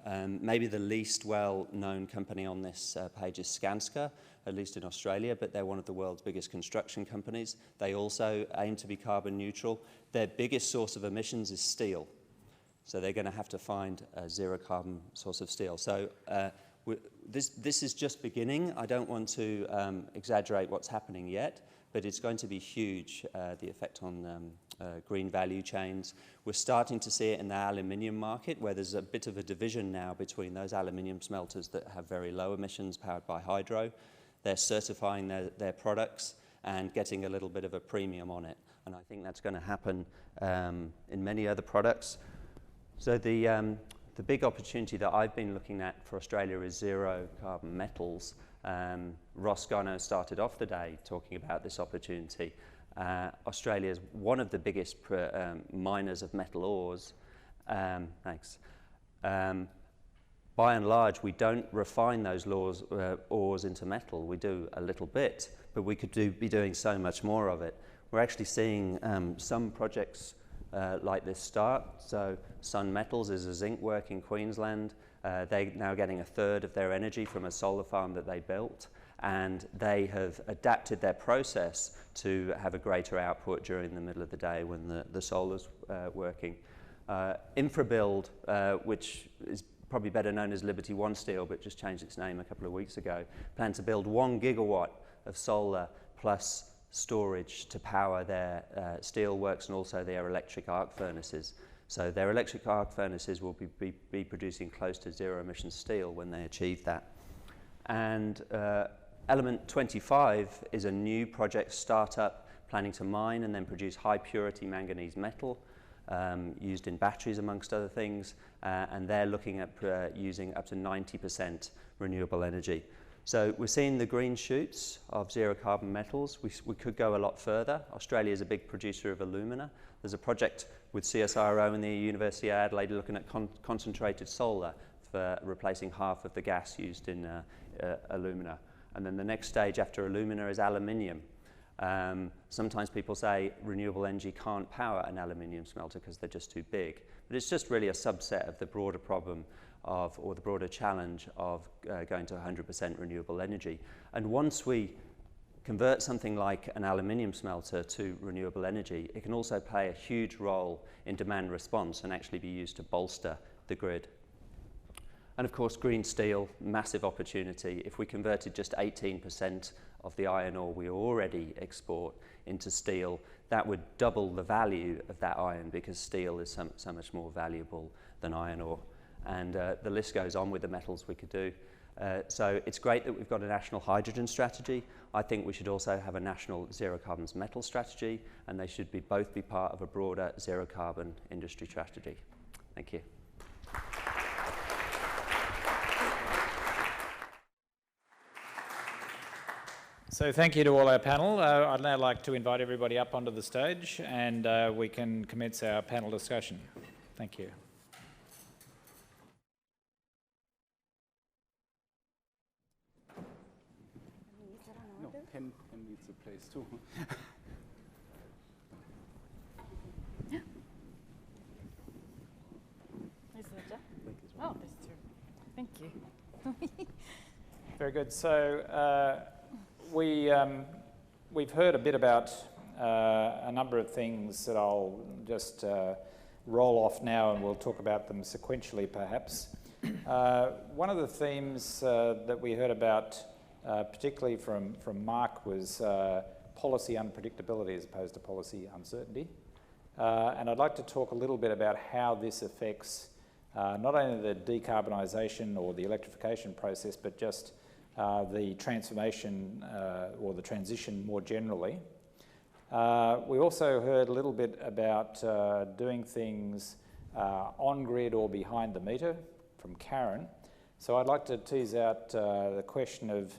Maybe the least well-known company on this page is Skanska, at least in Australia, but they're one of the world's biggest construction companies. They also aim to be carbon neutral. Their biggest source of emissions is steel. So they're going to have to find a zero carbon source of steel. So this is just beginning. I don't want to exaggerate what's happening yet, but it's going to be huge, the effect on green value chains. We're starting to see it in the aluminium market, where there's a bit of a division now between those aluminium smelters that have very low emissions powered by hydro. They're certifying their products and getting a little bit of a premium on it. And I think that's going to happen in many other products. So the big opportunity that I've been looking at for Australia is zero carbon metals. Ross Garneau started off the day talking about this opportunity. Australia is one of the biggest miners of metal ores. Thanks. By and large, we don't refine those ores into metal. We do a little bit, but we could be doing so much more of it. We're actually seeing some projects like this start. So Sun Metals is a zinc work in Queensland. They're now getting 1/3 of their energy from a solar farm that they built, and they have adapted their process to have a greater output during the middle of the day when the solar's working. Infrabuild, which is probably better known as Liberty One Steel, but just changed its name a couple of weeks ago, plan to build 1 gigawatt of solar plus storage to power their steel works and also their electric arc furnaces. So their electric arc furnaces will be producing close to zero emission steel when they achieve that. And Element 25 is a new project startup planning to mine and then produce high purity manganese metal used in batteries amongst other things, and they're looking at using up to 90% renewable energy. So we're seeing the green shoots of zero carbon metals. We could go a lot further. Australia is a big producer of alumina. There's a project with CSIRO and the University of Adelaide looking at concentrated solar for replacing half of the gas used in alumina. And then the next stage after alumina is aluminium. Sometimes people say renewable energy can't power an aluminium smelter because they're just too big. But it's just really a subset of the broader problem or the broader challenge of going to 100% renewable energy. And once we convert something like an aluminium smelter to renewable energy, it can also play a huge role in demand response and actually be used to bolster the grid. And of course, green steel, massive opportunity. If we converted just 18% of the iron ore we already export into steel, that would double the value of that iron because steel is so much more valuable than iron ore. And the list goes on with the metals we could do. So it's great that we've got a national hydrogen strategy. I think we should also have a national zero carbon metal strategy, and they should both be part of a broader zero carbon industry strategy. Thank you. So thank you to all our panel. I'd now like to invite everybody up onto the stage, and we can commence our panel discussion. Thank you. No, pen needs a place too. Oh, there's two. Thank you. Very good. So we've heard a bit about a number of things that I'll just roll off now, and we'll talk about them sequentially perhaps. One of the themes that we heard about, particularly from Mark, was policy unpredictability as opposed to policy uncertainty. And I'd like to talk a little bit about how this affects not only the decarbonisation or the electrification process, but just the transformation or the transition more generally. We also heard a little bit about doing things on grid or behind the meter from Karen. So I'd like to tease out the question of,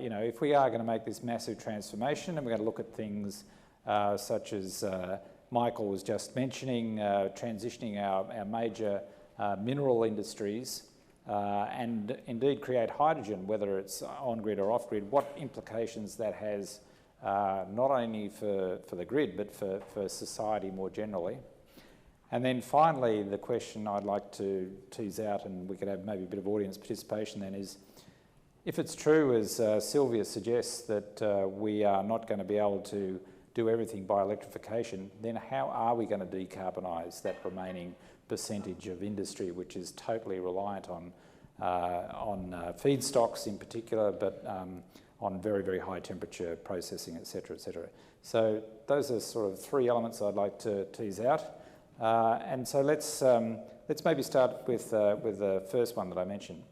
you know, if we are going to make this massive transformation and we're going to look at things such as Michael was just mentioning, transitioning our major mineral industries and indeed create hydrogen, whether it's on-grid or off-grid, what implications that has not only for the grid but for society more generally. And then finally, the question I'd like to tease out, and we could have maybe a bit of audience participation then, is if it's true, as Sylvia suggests, that we are not going to be able to do everything by electrification, then how are we going to decarbonise that remaining percentage of industry which is totally reliant on feedstocks in particular, but on very, very high temperature processing, et cetera, et cetera. So those are sort of three elements I'd like to tease out. And so let's maybe start with the first one that I mentioned.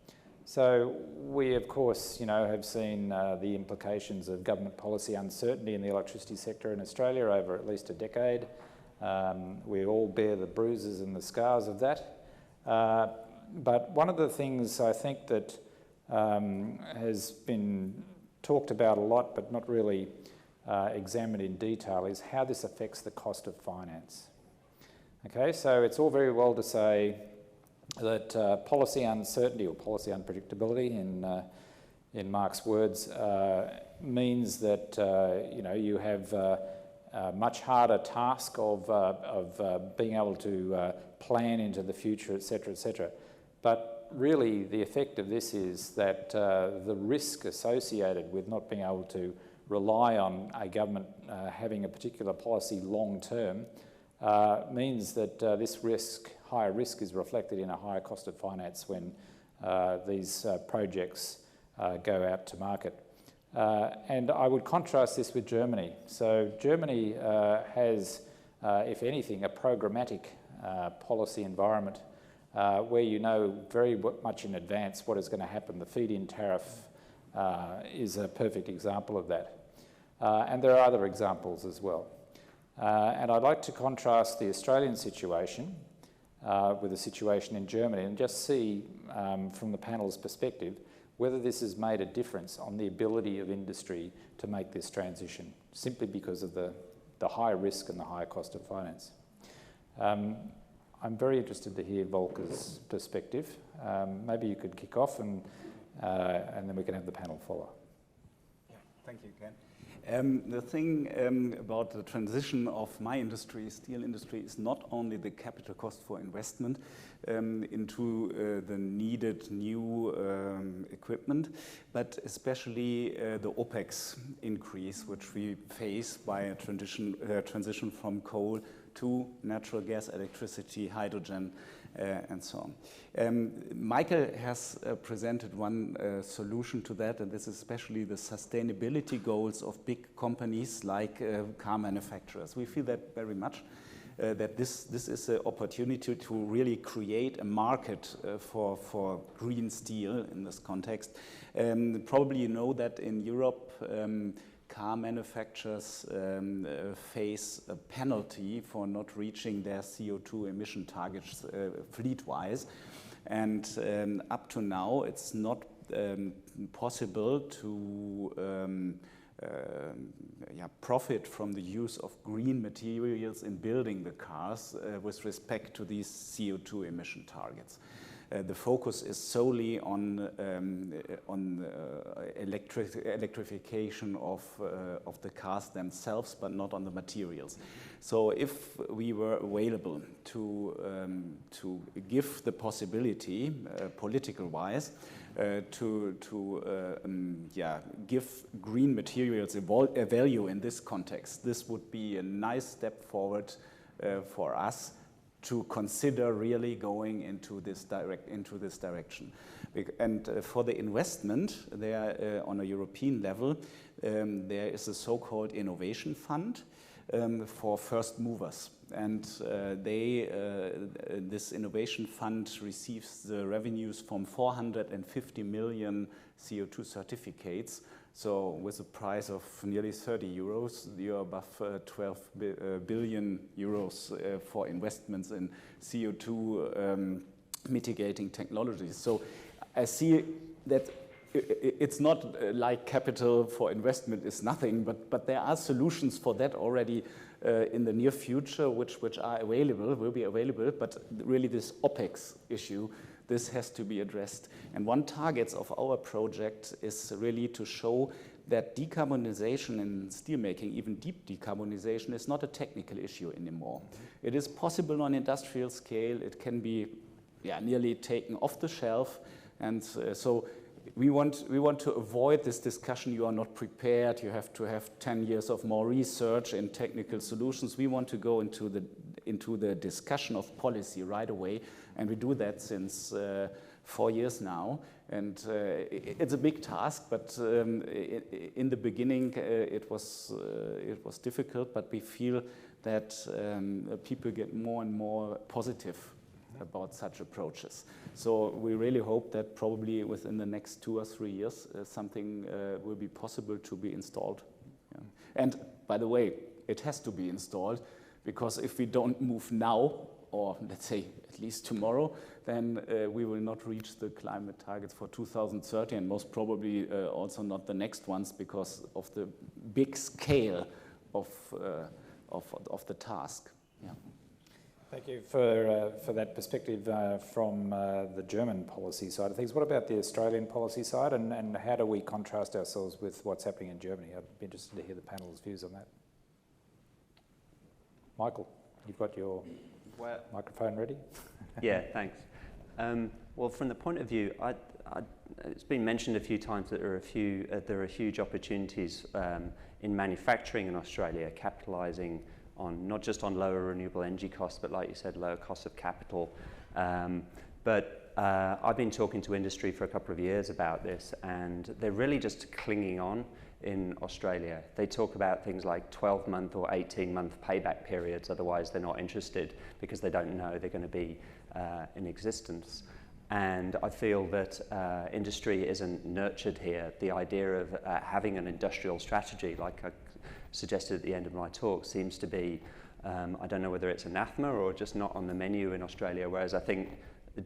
So we, of course, you know, have seen the implications of government policy uncertainty in the electricity sector in Australia over at least a decade. We all bear the bruises and the scars of that. But one of the things I think that has been talked about a lot but not really examined in detail is how this affects the cost of finance. Okay, so it's all very well to say that policy uncertainty or policy unpredictability, in Mark's words, means that you know, you have a much harder task of being able to plan into the future, et cetera, et cetera. But really, the effect of this is that the risk associated with not being able to rely on a government having a particular policy long term means that this risk, higher risk, is reflected in a higher cost of finance when these projects go out to market. And I would contrast this with Germany. So Germany has, if anything, a programmatic policy environment where you know very much in advance what is going to happen. The feed-in tariff is a perfect example of that. And there are other examples as well. And I'd like to contrast the Australian situation with the situation in Germany and just see from the panel's perspective whether this has made a difference on the ability of industry to make this transition, simply because of the high risk and the high cost of finance. I'm very interested to hear Volker's perspective. Maybe you could kick off and then we can have the panel follow. Yeah, thank you, Ken. The thing about the transition of my industry, steel industry, is not only the capital cost for investment into the needed new equipment, but especially the OPEX increase, which we face by a transition from coal to natural gas, electricity, hydrogen, and so on. Michael has presented one solution to that, and this is especially the sustainability goals of big companies like car manufacturers. We feel that very much, that this is an opportunity to really create a market for green steel in this context. Probably you know that in Europe, car manufacturers face a penalty for not reaching their CO2 emission targets fleet-wise. And up to now, it's not possible to profit from the use of green materials in building the cars with respect to these CO2 emission targets. The focus is solely on electrification of the cars themselves, but not on the materials. So if we were available to give the possibility, political-wise, to give green materials a value in this context, this would be a nice step forward for us to consider really going into this direction. And for the investment, there on a European level, there is a so-called innovation fund for first movers. And this innovation fund receives the revenues from 450 million CO2 certificates. So with a price of nearly 30 euros, you're above 12 billion euros for investments in CO2 mitigating technologies. So I see that it's not like capital for investment is nothing, but there are solutions for that already in the near future, which are available, will be available, but really this OPEX issue, this has to be addressed. And one target of our project is really to show that decarbonization in steelmaking, even deep decarbonization, is not a technical issue anymore. It is possible on industrial scale. It can be nearly taken off the shelf. And so we want to avoid this discussion, you are not prepared, you have to have 10 years of more research in technical solutions. We want to go into the discussion of policy right away, and we do that since 4 years now. And it's a big task, but in the beginning it was difficult, but we feel that people get more and more positive about such approaches. So we really hope that probably within the next 2 or 3 years something will be possible to be installed. Yeah. And by the way, it has to be installed, because if we don't move now, or let's say at least tomorrow, then we will not reach the climate targets for 2030, and most probably also not the next ones, because of the big scale of the task. Yeah. Thank you for that perspective from the German policy side of things. What about the Australian policy side, and how do we contrast ourselves with what's happening in Germany? I'd be interested to hear the panel's views on that. Michael, you've got your microphone ready? Yeah, thanks. Well, from the point of view, it's been mentioned a few times that there are huge opportunities in manufacturing in Australia, capitalising on not just on lower renewable energy costs, but like you said, lower costs of capital. But I've been talking to industry for a couple of years about this, and they're really just clinging on in Australia. They talk about things like 12-month or 18-month payback periods, otherwise they're not interested because they don't know they're going to be in existence. And I feel that industry isn't nurtured here. The idea of having an industrial strategy, like I suggested at the end of my talk, seems to be, I don't know whether it's anathema or just not on the menu in Australia, whereas I think the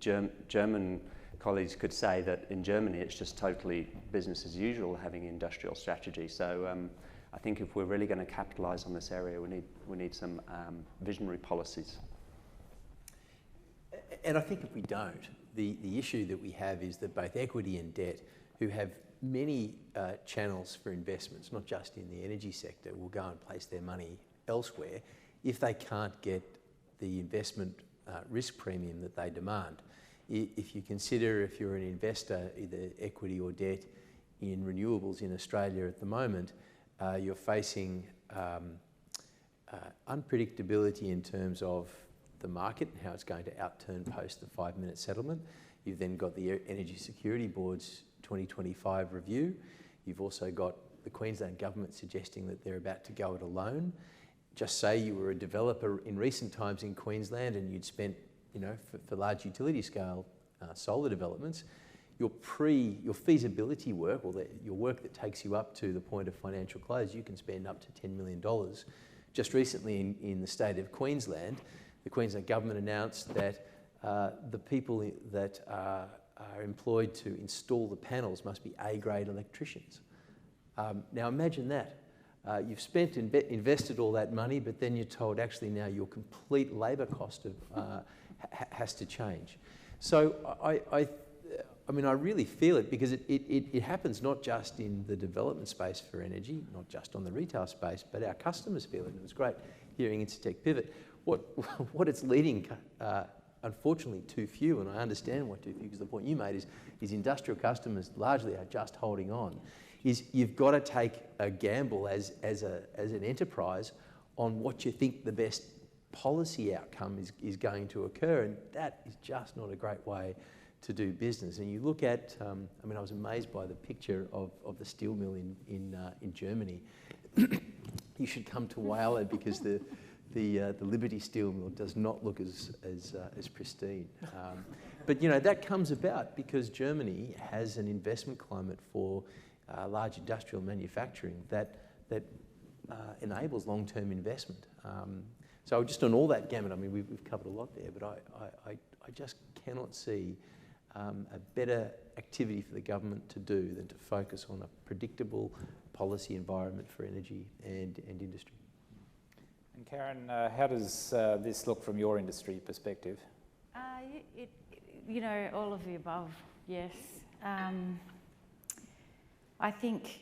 German colleagues could say that in Germany it's just totally business as usual having industrial strategy. So I think if we're really going to capitalise on this area, we need some visionary policies. And I think if we don't, the issue that we have is that both equity and debt, who have many channels for investments, not just in the energy sector, will go and place their money elsewhere if they can't get the investment risk premium that they demand. If you consider, if you're an investor, either equity or debt in renewables in Australia at the moment, you're facing unpredictability in terms of the market and how it's going to outturn post the 5-minute settlement. You've then got the Energy Security Board's 2025 review. You've also got the Queensland government suggesting that they're about to go it alone. Just say you were a developer in recent times in Queensland and you'd spent, for large utility scale solar developments, your feasibility work, or your work that takes you up to the point of financial close, you can spend up to $10 million. Just recently in the state of Queensland, the Queensland government announced that the people that are employed to install the panels must be A-grade electricians. Now imagine that. You've spent and invested all that money, but then you're told actually now your complete labour cost has to change. So I mean, I really feel it, because it happens not just in the development space for energy, not just on the retail space, but our customers feel it. And it was great hearing Incitec pivot. What it's leading, unfortunately, too few, and I understand what too few, because the point you made is industrial customers largely are just holding on, is you've got to take a gamble as an enterprise on what you think the best policy outcome is going to occur, and that is just not a great way to do business. And you look at, I mean, I was amazed by the picture of the steel mill in Germany. You should come to Wales, because the Liberty steel mill does not look as pristine. But that comes about because Germany has an investment climate for large industrial manufacturing that enables long-term investment. So just on all that gamut, I mean, we've covered a lot there, but I just cannot see a better activity for the government to do than to focus on a predictable policy environment for energy and industry. And Karen, how does this look from your industry perspective? You know, all of the above, yes. I think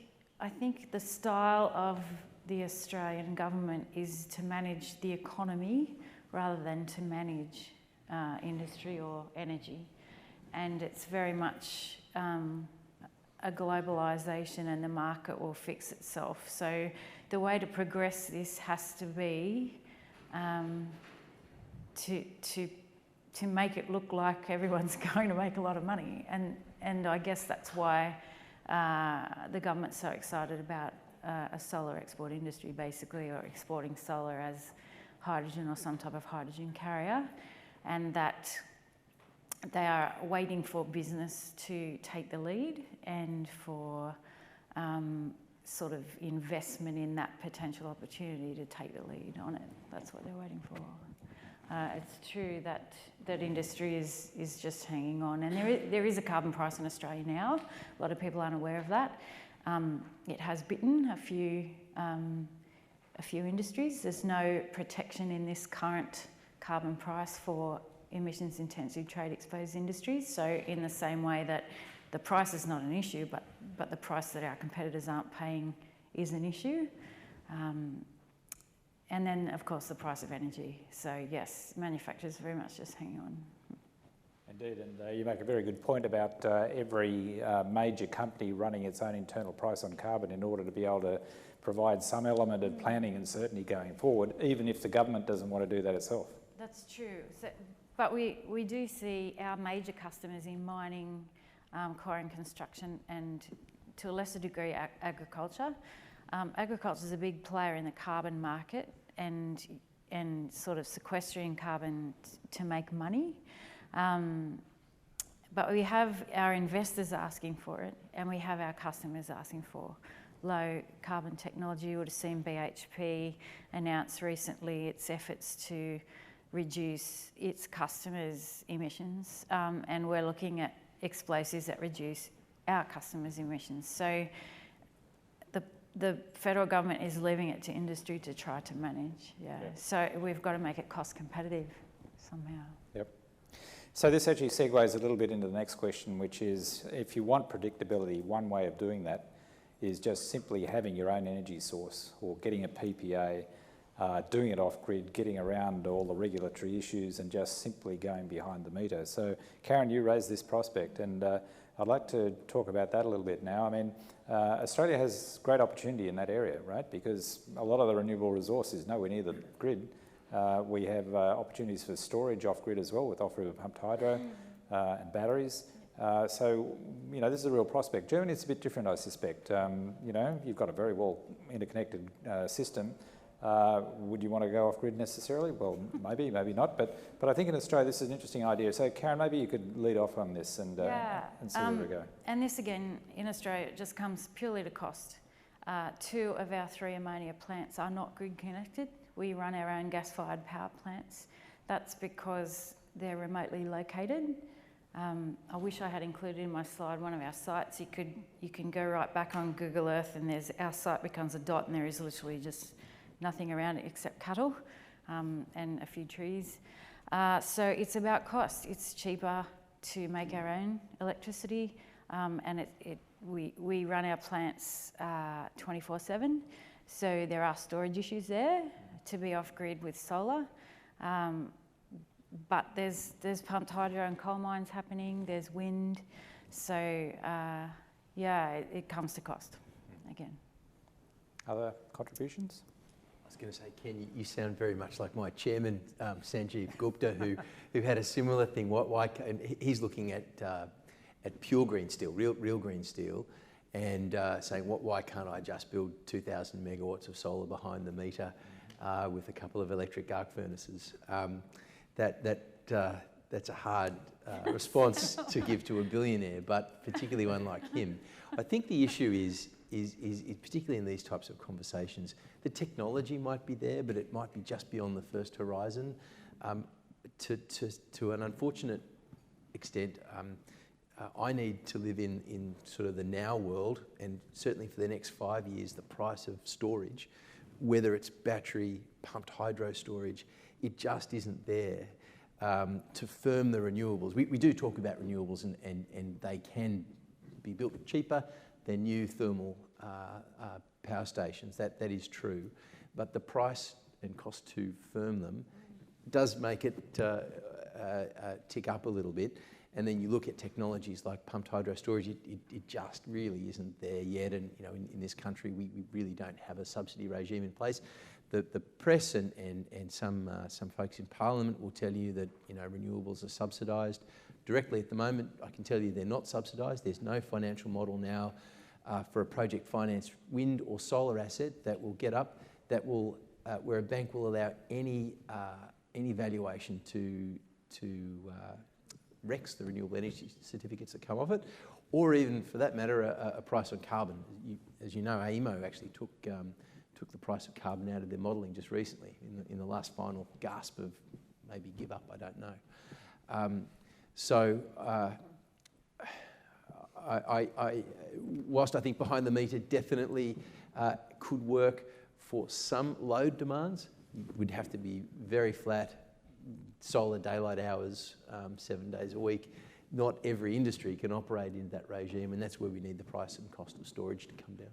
the style of the Australian government is to manage the economy rather than to manage industry or energy. And it's very much a globalisation, and the market will fix itself. So the way to progress this has to be to make it look like everyone's going to make a lot of money. And I guess that's why the government's so excited about a solar export industry, basically, or exporting solar as hydrogen or some type of hydrogen carrier, and that they are waiting for business to take the lead and for sort of investment in that potential opportunity to take the lead on it. That's what they're waiting for. It's true that industry is just hanging on, and there is a carbon price in Australia now. A lot of people aren't aware of that. It has bitten a few industries. There's no protection in this current carbon price for emissions-intensive trade-exposed industries. So in the same way that the price is not an issue, but the price that our competitors aren't paying is an issue. And then, of course, the price of energy. So yes, manufacturers are very much just hanging on. Indeed, and you make a very good point about every major company running its own internal price on carbon in order to be able to provide some element of planning and certainty going forward, even if the government doesn't want to do that itself. That's true. So, but we do see our major customers in mining, quarry and construction, and to a lesser degree agriculture. Agriculture is a big player in the carbon market and sort of sequestering carbon to make money. But we have our investors asking for it, and we have our customers asking for low carbon technology. You would have seen BHP announce recently its efforts to reduce its customers' emissions, and we're looking at explosives that reduce our customers' emissions. So the federal government is leaving it to industry to try to manage. Yeah. So we've got to make it cost competitive somehow. Yep. So this actually segues a little bit into the next question, which is, if you want predictability, one way of doing that is just simply having your own energy source, or getting a PPA, doing it off-grid, getting around all the regulatory issues, and just simply going behind the meter. So Karen, you raised this prospect, and I'd like to talk about that a little bit now. I mean, Australia has great opportunity in that area, right? Because a lot of the renewable resource is nowhere near the grid. We have opportunities for storage off-grid as well, with off-river pumped hydro and batteries. So, you know, this is a real prospect. Germany is a bit different, I suspect. You know, you've got a very well interconnected system. Would you want to go off-grid necessarily? Well, maybe, maybe not. But I think in Australia this is an interesting idea. So Karen, maybe you could lead off on this and see where we go. And this again, in Australia, it just comes purely to cost. 2 of our 3 ammonia plants are not grid connected. We run our own gas-fired power plants. That's because they're remotely located. I wish I had included in my slide one of our sites. You can go right back on Google Earth, and our site becomes a dot, and there is literally just nothing around it except cattle and a few trees. So it's about cost. It's cheaper to make our own electricity, and we run our plants 24/7. So there are storage issues there to be off-grid with solar. But there's pumped hydro and coal mines happening, there's wind. So yeah, it comes to cost again. Other contributions? I was going to say, Ken, you sound very much like my chairman, Sanjeev Gupta, who had a similar thing. And he's looking at pure green steel, real green steel, and saying, why can't I just build 2,000 megawatts of solar behind the meter with a couple of electric arc furnaces? That's a hard response to give to a billionaire, but particularly one like him. I think the issue is particularly in these types of conversations, the technology might be there, but it might be just beyond the first horizon. To an unfortunate extent, I need to live in sort of the now world, and certainly for the next 5 years, the price of storage, whether it's battery, pumped hydro storage, it just isn't there to firm the renewables. We do talk about renewables, and they can be built cheaper than new thermal power stations. That is true, but the price and cost to firm them does make it tick up a little bit. And then you look at technologies like pumped hydro storage, it just really isn't there yet. And you know, in this country, we really don't have a subsidy regime in place. The press and some folks in Parliament will tell you that, you know, renewables are subsidised. Directly at the moment, I can tell you they're not subsidised. There's no financial model now for a project finance wind or solar asset that will get up, that will where a bank will allow any valuation to RECs, the renewable energy certificates that come off it, or even, for that matter, a price on carbon. As you know, AEMO actually took the price of carbon out of their modelling just recently, in the last final gasp of maybe give up, I don't know. Whilst I think behind the meter definitely could work for some load demands, would have to be very flat, solar daylight hours, 7 days a week. Not every industry can operate in that regime, and that's where we need the price and cost of storage to come down.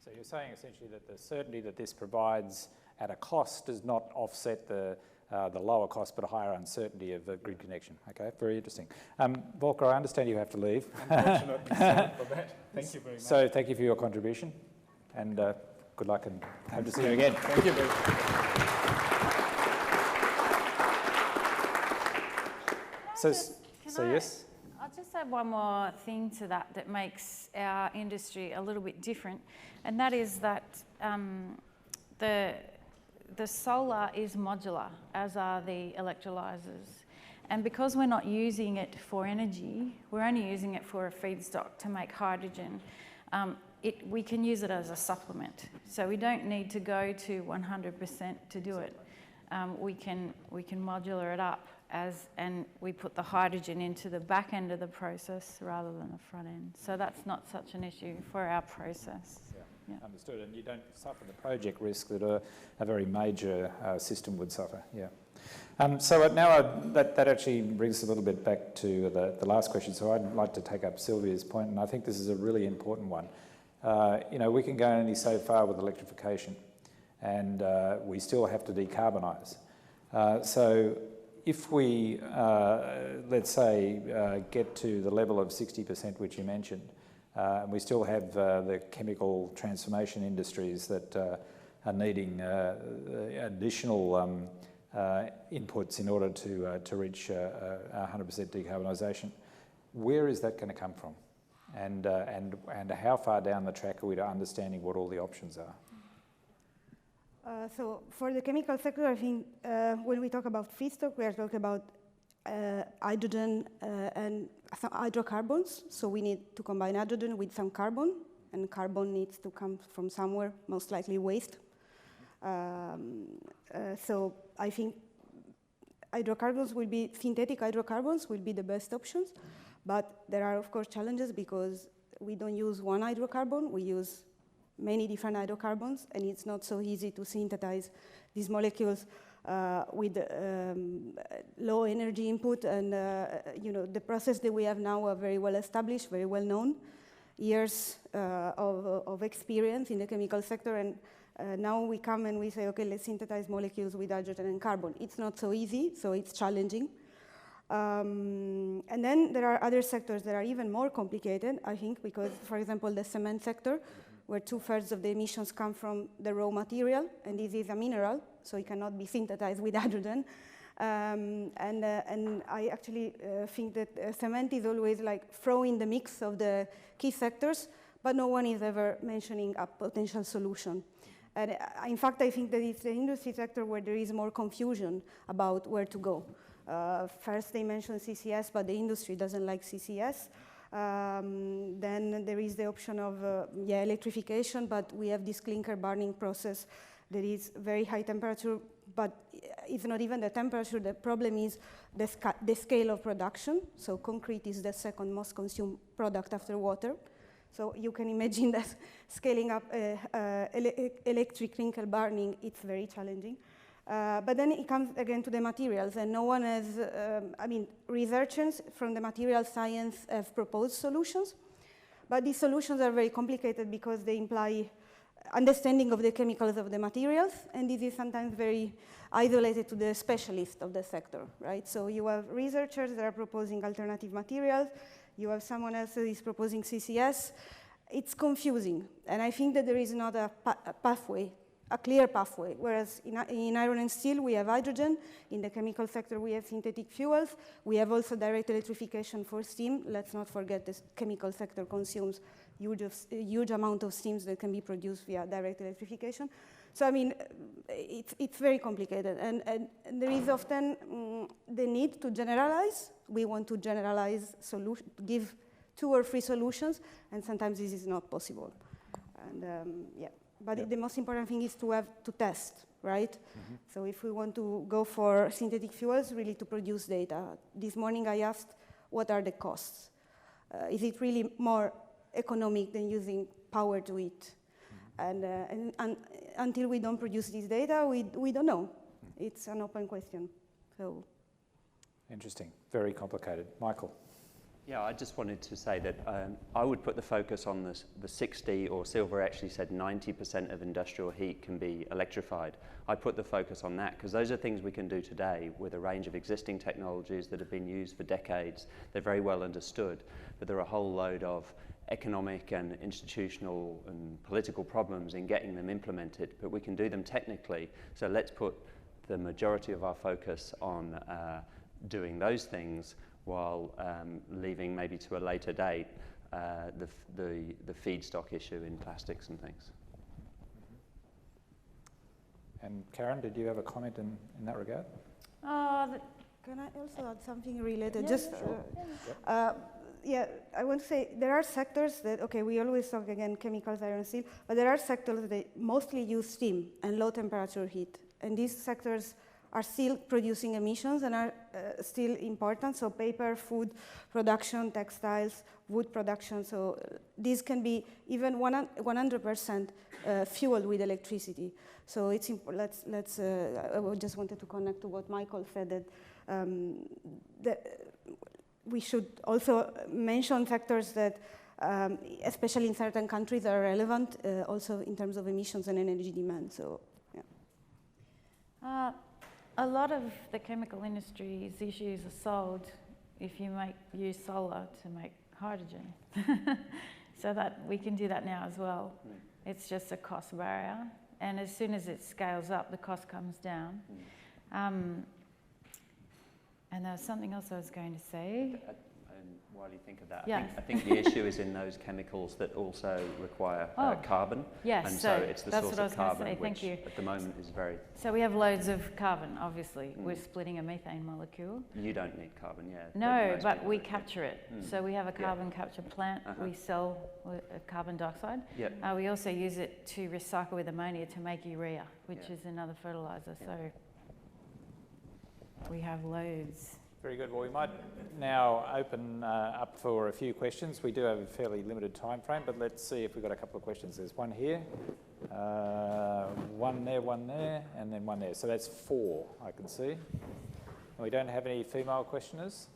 So you're saying essentially that the certainty that this provides at a cost does not offset the lower cost but a higher uncertainty of a grid connection. Okay, very interesting. Volker, I understand you have to leave. Unfortunately, sorry for that. Thank you very much. So thank you for your contribution, and good luck, and hope to see you again. Thank you very much. Yes? I'll just add one more thing to that makes our industry a little bit different, and that is that the solar is modular, as are the electrolyzers. And because we're not using it for energy, we're only using it for a feedstock to make hydrogen, we can use it as a supplement. So we don't need to go to 100% to do it. We can modular it up and we put the hydrogen into the back end of the process rather than the front end. So that's not such an issue for our process. Yeah. Understood, and you don't suffer the project risk that a very major system would suffer. Yeah. So now that actually brings us a little bit back to the last question. So I'd like to take up Sylvia's point, and I think this is a really important one. You know, we can go only so far with electrification, and we still have to decarbonise. So if we, let's say, get to the level of 60%, which you mentioned, and we still have the chemical transformation industries that are needing additional inputs in order to reach 100% decarbonisation, where is that going to come from? And how far down the track are we to understanding what all the options are? So for the chemical sector, I think when we talk about feedstock, we are talking about hydrogen and some hydrocarbons. So we need to combine hydrogen with some carbon, and carbon needs to come from somewhere, most likely waste. So I think synthetic hydrocarbons will be the best options, but there are of course challenges because we don't use one hydrocarbon, we use many different hydrocarbons, and it's not so easy to synthesize these molecules with low energy input, and you know, the process that we have now are very well established, very well known, years of experience in the chemical sector, and now we come and we say, okay, let's synthesize molecules with hydrogen and carbon. It's not so easy, so it's challenging. And then there are other sectors that are even more complicated, I think, because, for example, the cement sector, where 2/3 of the emissions come from the raw material, and this is a mineral, so it cannot be synthesized with hydrogen. And I actually think that cement is always like thrown in the mix of the key sectors, but no one is ever mentioning a potential solution. And in fact, I think that it's the industry sector where there is more confusion about where to go. First, they mention CCS, but the industry doesn't like CCS. Then there is the option of electrification, but we have this clinker burning process that is very high temperature, but it's not even the temperature. The problem is the scale of production. So concrete is the second most consumed product after water. So you can imagine that scaling up electric wrinkle burning, it's very challenging. But then it comes again to the materials, and no one has, researchers from the material science have proposed solutions, but these solutions are very complicated because they imply understanding of the chemicals of the materials, and this is sometimes very isolated to the specialists of the sector, right? So you have researchers that are proposing alternative materials, you have someone else who is proposing CCS. It's confusing, and I think that there is not a pathway, a clear pathway, whereas in iron and steel we have hydrogen, in the chemical sector we have synthetic fuels, we have also direct electrification for steam. Let's not forget the chemical sector consumes huge amount of steams that can be produced via direct electrification. So I mean, it's very complicated, and there is often the need to generalize. We want to generalize give 2 or 3 solutions, and sometimes this is not possible. And but the most important thing is to test, right? Mm-hmm. So if we want to go for synthetic fuels, really to produce data. This morning I asked, what are the costs? Is it really more economic than using power to it? Mm-hmm. And until we don't produce this data, we don't know. Mm-hmm. It's an open question. So. Interesting. Very complicated. Michael. Yeah, I just wanted to say that I would put the focus on the 60, or Silver actually said 90% of industrial heat can be electrified. I put the focus on that because those are things we can do today with a range of existing technologies that have been used for decades. They're very well understood, but there are a whole load of economic and institutional and political problems in getting them implemented, but we can do them technically. So let's put the majority of our focus on doing those things, while leaving maybe to a later date the feedstock issue in plastics and things. And Karen, did you have a comment in that regard? Can I also add something related? Yeah, Just sure. I want to say there are sectors that, okay, we always talk again chemicals, iron, steel, but there are sectors that mostly use steam and low temperature heat, and these sectors are still producing emissions and are still important. So paper, food production, textiles, wood production. So these can be even 100% fueled with electricity. So it's let's. I just wanted to connect to what Michael said, that we should also mention factors that, especially in certain countries, are relevant also in terms of emissions and energy demand. So yeah. A lot of the chemical industry's issues are solved if you use solar to make hydrogen. So that we can do that now as well. Mm. It's just a cost barrier, and as soon as it scales up, the cost comes down. Mm. And there was something else I was going to say. While you think of that, yeah. I think the issue is in those chemicals that also require carbon. Yes, and so it's the source of carbon, which at the moment is very... So we have loads of carbon, obviously. Mm. We're splitting a methane molecule. You don't need carbon, yeah. No, but we capture it. Mm. So we have a carbon capture plant. Uh-huh. We sell carbon dioxide. Yep. We also use it to recycle with ammonia to make urea, which is another fertilizer. So we have loads. Very good. Well, we might now open up for a few questions. We do have a fairly limited time frame, but let's see if we've got a couple of questions. There's one here, one there, and then one there. So that's 4, I can see. And we don't have any female questioners.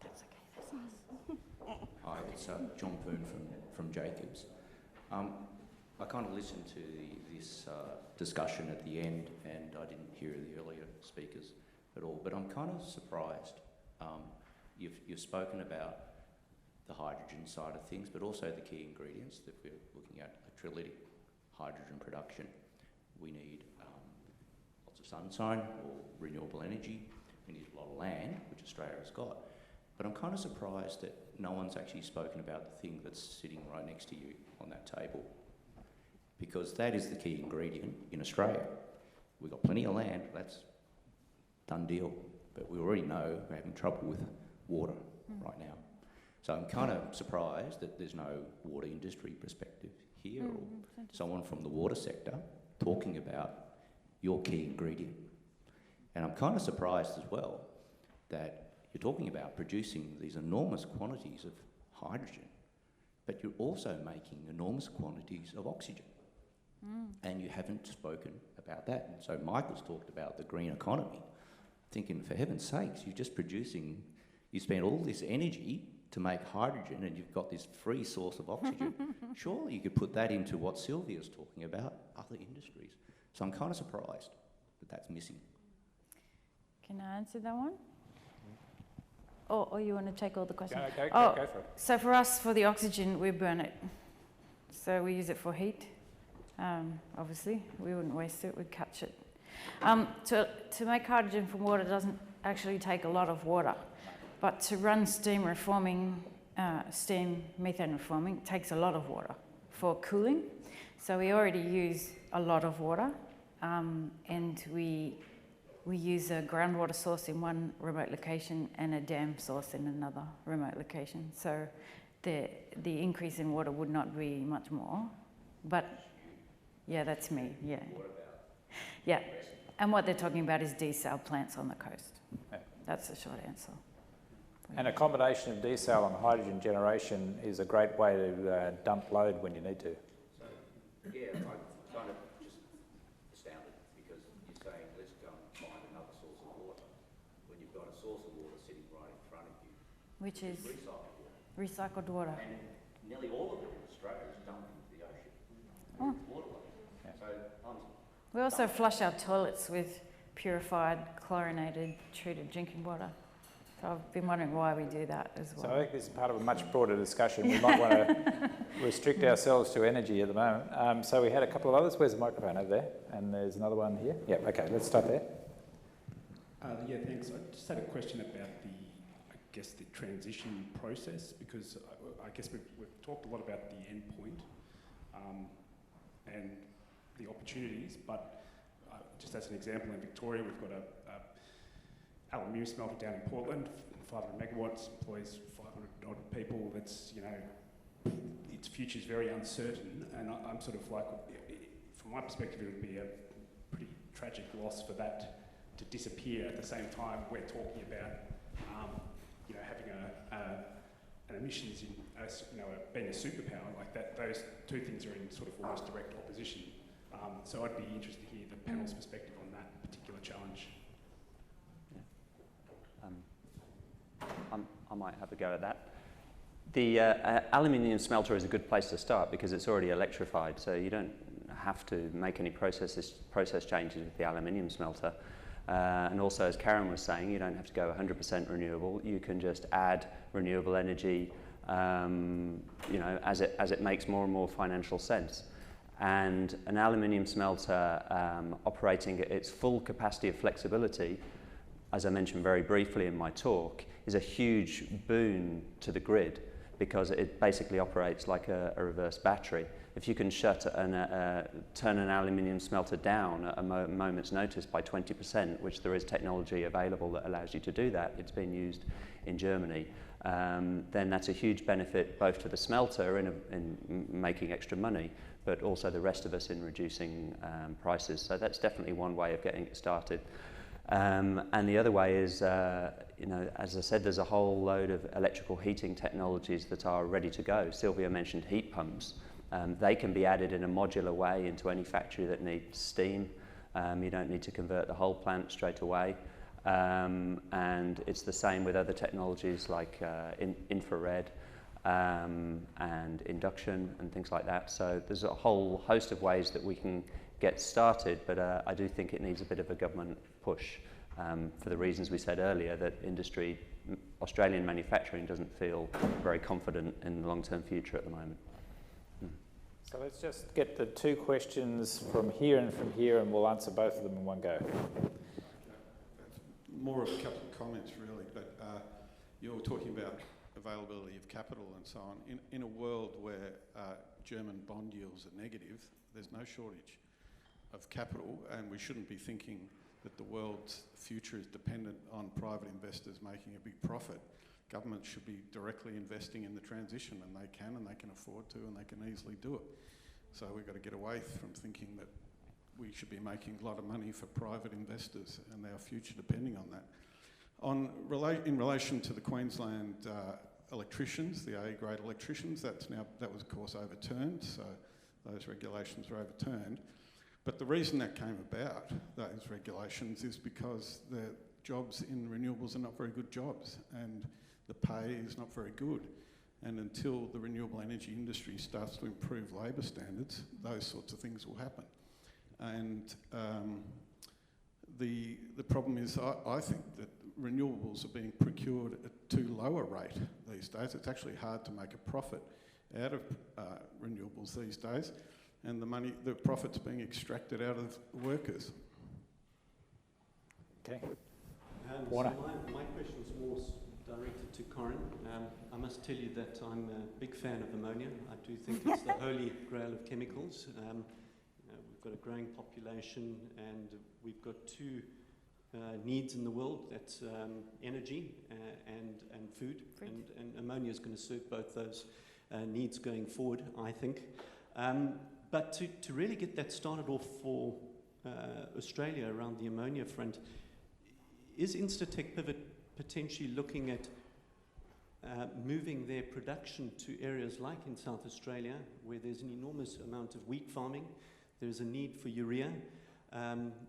That's okay. That's nice. Hi, it's John Poon from Jacobs. I kind of listened to this discussion at the end, and I didn't hear the earlier speakers at all, but I'm kind of surprised. You've spoken about the hydrogen side of things, but also the key ingredients that we're looking at: electrolytic hydrogen production. We need lots of sunshine or renewable energy. We need a lot of land, which Australia has got. But I'm kind of surprised that no one's actually spoken about the thing that's sitting right next to you on that table, because that is the key ingredient in Australia. We've got plenty of land, that's done deal, but we already know we're having trouble with water right now. So I'm kind of surprised that there's no water industry perspective here, or someone from the water sector talking about your key ingredient. And I'm kind of surprised as well that you're talking about producing these enormous quantities of hydrogen, but you're also making enormous quantities of oxygen. And you haven't spoken about that. And so Michael's talked about the green economy, thinking, for heaven's sakes, you're just producing, you spend all this energy to make hydrogen and you've got this free source of oxygen. Surely you could put that into what Sylvia's talking about, other industries. So I'm kind of surprised that that's missing. Can I answer that one? Or you want to take all the questions? Go for it. So for us, for the oxygen, we burn it. So we use it for heat. Obviously, we wouldn't waste it, we'd catch it. To make hydrogen from water doesn't actually take a lot of water, but to run steam reforming, steam methane reforming takes a lot of water for cooling. So we already use a lot of water, and we use a groundwater source in one remote location and a dam source in another remote location. So the increase in water would not be much more, but yeah, that's me, yeah. Yeah, and what they're talking about is desal plants on the coast. Yeah. That's the short answer. And a combination of desal and hydrogen generation is a great way to dump load when you need to. So, yeah, I'm kind of just astounded because you're saying let's go and find another source of water when you've got a source of water sitting right in front of you. Which is recycled water. recycled water. And nearly all of it in Australia is dumped into the ocean. Oh. Waterways. So We also flush our toilets with purified, chlorinated, treated drinking water. So I've been wondering why we do that as well. So I think this is part of a much broader discussion. We might want to restrict ourselves to energy at the moment. So we had a couple of others. Where's the microphone? Over there. And there's another one here. Yeah, okay, let's start there. Yeah, thanks. I just had a question about the transition process, because I guess we've talked a lot about the end point and the opportunities, but just as an example, in Victoria, we've got a aluminium smelter down in Portland, 500 megawatts, employs 500 odd people. That's, its future is very uncertain, and I'm sort of like, from my perspective, it would be a pretty tragic loss for that to disappear. At the same time, we're talking about, having an emissions being a superpower like that. Those two things are in sort of almost direct opposition. So I'd be interested to hear the panel's perspective on that particular challenge. I might have a go at that. The aluminium smelter is a good place to start because it's already electrified, so you don't have to make any process changes with the aluminium smelter. And also, as Karen was saying, you don't have to go 100% renewable. You can just add renewable energy, as it makes more and more financial sense. And an aluminium smelter operating at its full capacity of flexibility, as I mentioned very briefly in my talk, is a huge boon to the grid because it basically operates like a reverse battery. If you can turn an aluminium smelter down at a moment's notice by 20%, which there is technology available that allows you to do that, it's been used in Germany, then that's a huge benefit both to the smelter in making extra money, but also the rest of us in reducing prices. So that's definitely one way of getting it started. And the other way is, as I said, there's a whole load of electrical heating technologies that are ready to go. Sylvia mentioned heat pumps. They can be added in a modular way into any factory that needs steam. You don't need to convert the whole plant straight away. And it's the same with other technologies like infrared and induction and things like that. So there's a whole host of ways that we can get started, but I do think it needs a bit of a government push for the reasons we said earlier, that industry, Australian manufacturing doesn't feel very confident in the long-term future at the moment. So let's just get the two questions from here, and we'll answer both of them in one go. More of a couple of comments, really, but you're talking about availability of capital and so on. In a world where German bond yields are negative, there's no shortage of capital, and we shouldn't be thinking that the world's future is dependent on private investors making a big profit. Governments should be directly investing in the transition, and they can afford to, and they can easily do it. So we've got to get away from thinking that we should be making a lot of money for private investors and our future depending on that. In relation to the Queensland electricians, the A-grade electricians, that was of course overturned, so those regulations were overturned. But the reason that came about, those regulations, is because the jobs in renewables are not very good jobs and the pay is not very good. And until the renewable energy industry starts to improve labour standards, those sorts of things will happen. And the problem is, I think that renewables are being procured at too low a rate these days. It's actually hard to make a profit out of renewables these days, and the profit's being extracted out of workers. Okay. So my question is more directed to Corinne. I must tell you that I'm a big fan of ammonia. I do think it's the holy grail of chemicals. We've got a growing population and we've got two needs in the world. That's energy and food. And ammonia is going to serve both those needs going forward, I think. But to really get that started off for Australia around the ammonia front, is Incitec Pivot potentially looking at moving their production to areas like in South Australia, where there's an enormous amount of wheat farming, there's a need for urea,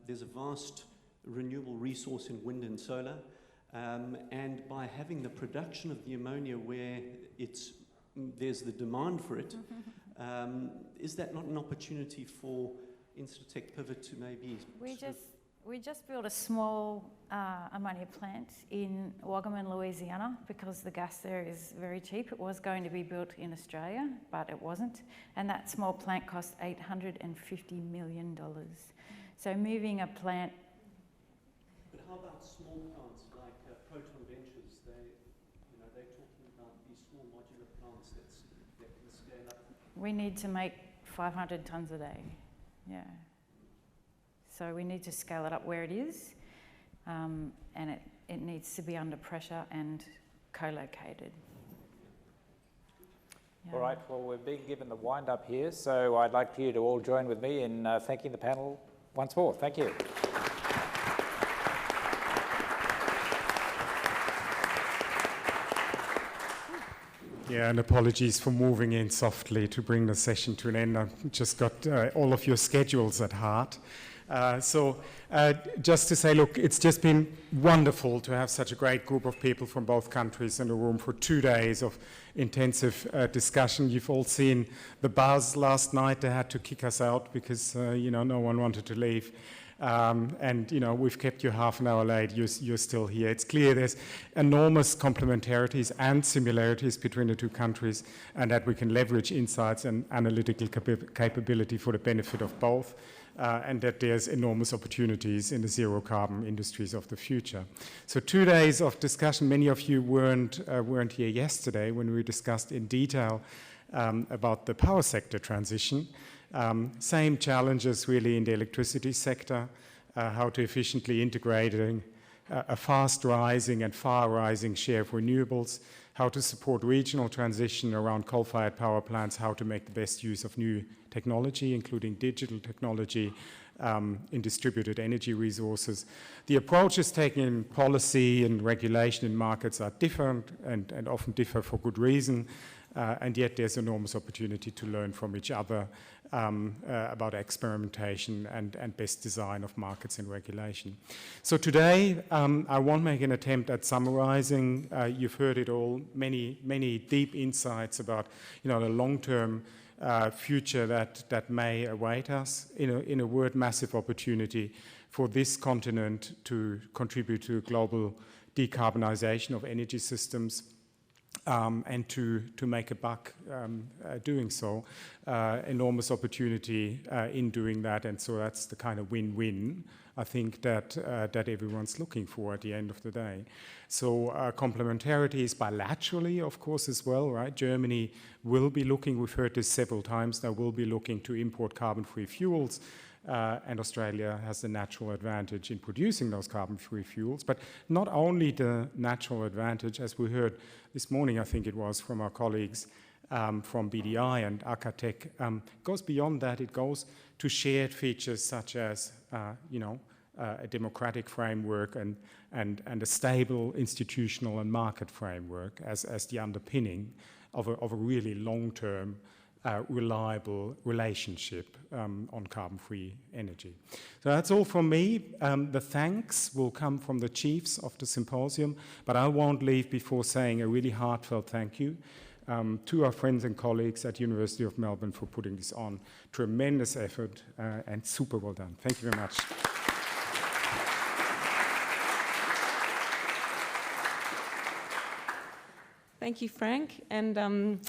there's a vast renewable resource in wind and solar, and by having the production of the ammonia where there's the demand for it, is that not an opportunity for Incitec Pivot to maybe... We just built a small ammonia plant in Waggaman, Louisiana, because the gas there is very cheap. It was going to be built in Australia, but it wasn't. And that small plant cost $850 million. So moving a plant... But how about small plants like Proton Ventures? They're talking about these small modular plants that can scale up. We need to make 500 tonnes a day, yeah. So we need to scale it up where it is, and it needs to be under pressure and co-located. Yeah. All right, well, we're being given the wind up here, so I'd like you to all join with me in thanking the panel once more. Thank you. Yeah, and apologies for moving in softly to bring the session to an end. I've just got all of your schedules at heart. Just to say, look, it's just been wonderful to have such a great group of people from both countries in the room for 2 days of intensive discussion. You've all seen the buzz last night. They had to kick us out because, no one wanted to leave. We've kept you half an hour late. You're still here. It's clear there's enormous complementarities and similarities between the two countries, and that we can leverage insights and analytical capability for the benefit of both. And that there's enormous opportunities in the zero-carbon industries of the future. So 2 days of discussion. Many of you weren't here yesterday when we discussed in detail about the power sector transition. Same challenges really in the electricity sector, how to efficiently integrate a fast-rising and far-rising share of renewables, how to support regional transition around coal-fired power plants, how to make the best use of new technology, including digital technology, in distributed energy resources. The approaches taken in policy and regulation in markets are different and often differ for good reason, and yet there's enormous opportunity to learn from each other about experimentation and best design of markets and regulation. So today, I won't make an attempt at summarizing. You've heard it all, many deep insights about the long-term future that may await us. In a word, massive opportunity for this continent to contribute to global decarbonization of energy systems, and to make a buck doing so. Enormous opportunity in doing that, and so that's the kind of win-win, I think, that everyone's looking for at the end of the day. So complementarities bilaterally, of course, as well, right? Germany will be looking, we've heard this several times, they will be looking to import carbon-free fuels, and Australia has the natural advantage in producing those carbon-free fuels, but not only the natural advantage, as we heard this morning, I think it was, from our colleagues, from BDI and Arcatech goes beyond that. It goes to shared features such as, a democratic framework and a stable institutional and market framework as the underpinning of a really long-term, reliable relationship on carbon-free energy. So that's all from me. The thanks will come from the chiefs of the symposium, but I won't leave before saying a really heartfelt thank you to our friends and colleagues at University of Melbourne for putting this on. Tremendous effort and super well done. Thank you very much. Thank you, Frank. And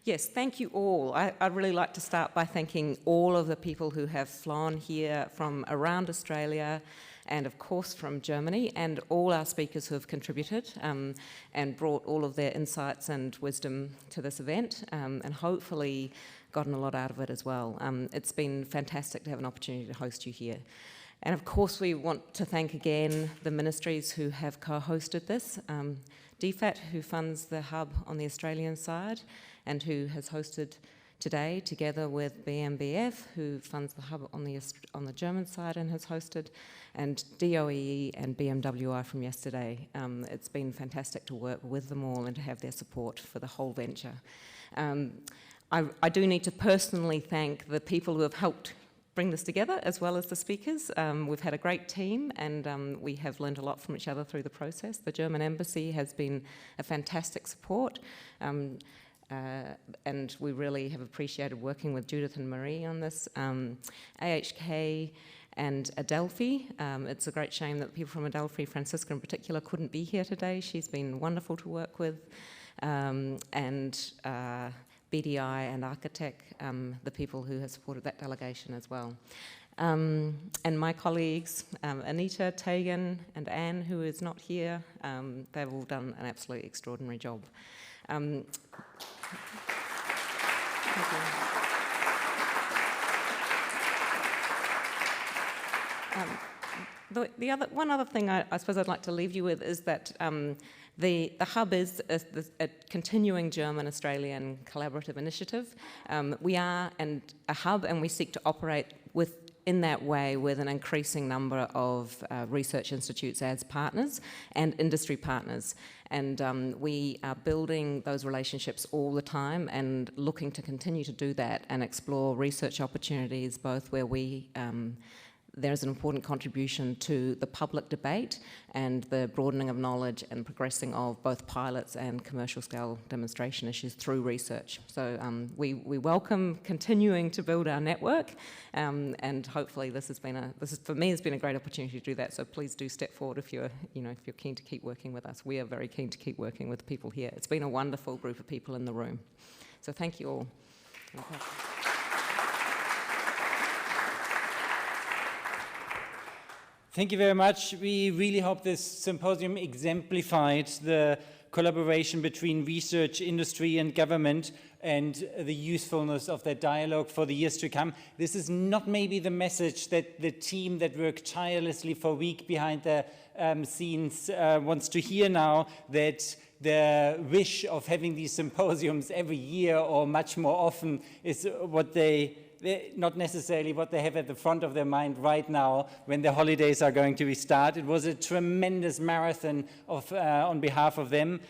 yes, thank you all. I'd really like to start by thanking all of the people who have flown here from around Australia and, of course, from Germany, and all our speakers who have contributed and brought all of their insights and wisdom to this event, and hopefully gotten a lot out of it as well. It's been fantastic to have an opportunity to host you here. And, of course, we want to thank again the ministries who have co-hosted this. DFAT, who funds the hub on the Australian side and who has hosted today, together with BMBF, who funds the hub on the German side and has hosted, and DoEE and BMWi from yesterday. It's been fantastic to work with them all and to have their support for the whole venture. I do need to personally thank the people who have helped bring this together, as well as the speakers. We've had a great team, and we have learned a lot from each other through the process. The German Embassy has been a fantastic support, and we really have appreciated working with Judith and Marie on this. AHK and Adelphi. It's a great shame that people from Adelphi, Francisca in particular, couldn't be here today. She's been wonderful to work with. BDI and Arcatech, the people who have supported that delegation as well. And my colleagues, Anita, Tegan and Anne, who is not here, they've all done an absolutely extraordinary job. Thank you. One other thing I suppose I'd like to leave you with is that the hub is a continuing German-Australian collaborative initiative. We are a hub, and we seek to operate in that way with an increasing number of research institutes as partners and industry partners. And we are building those relationships all the time and looking to continue to do that and explore research opportunities, both where there's an important contribution to the public debate and the broadening of knowledge and progressing of both pilots and commercial scale demonstration issues through research. So we welcome continuing to build our network, and hopefully for me, it's been a great opportunity to do that. So please do step forward if you're keen to keep working with us. We are very keen to keep working with people here. It's been a wonderful group of people in the room. So thank you all. Okay. Thank you very much. We really hope this symposium exemplified the collaboration between research, industry and government, and the usefulness of that dialogue for the years to come. This is not maybe the message that the team that worked tirelessly for a week behind the scenes wants to hear now, that the wish of having these symposiums every year or much more often is what not necessarily what they have at the front of their mind right now when the holidays are going to restart. It was a tremendous marathon on behalf of them.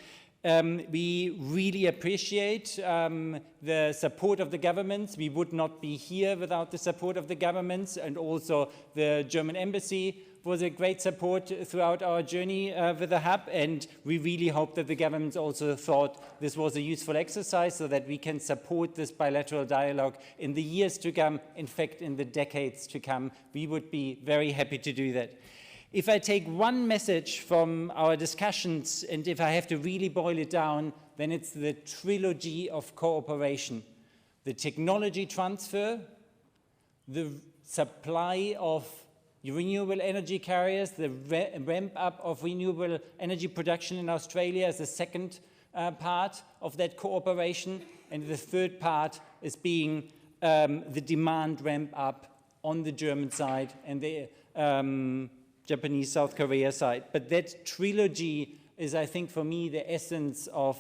We really appreciate the support of the governments. We would not be here without the support of the governments, and also the German Embassy was a great support throughout our journey with the hub, and we really hope that the governments also thought this was a useful exercise so that we can support this bilateral dialogue in the years to come, in fact in the decades to come. We would be very happy to do that. If I take one message from our discussions, and if I have to really boil it down, then it's the trilogy of cooperation. The technology transfer, the supply of renewable energy carriers, the ramp up of renewable energy production in Australia is the second part of that cooperation, and the third part is being the demand ramp up on the German side and the Japanese, South Korea side. But that trilogy is, I think, for me, the essence of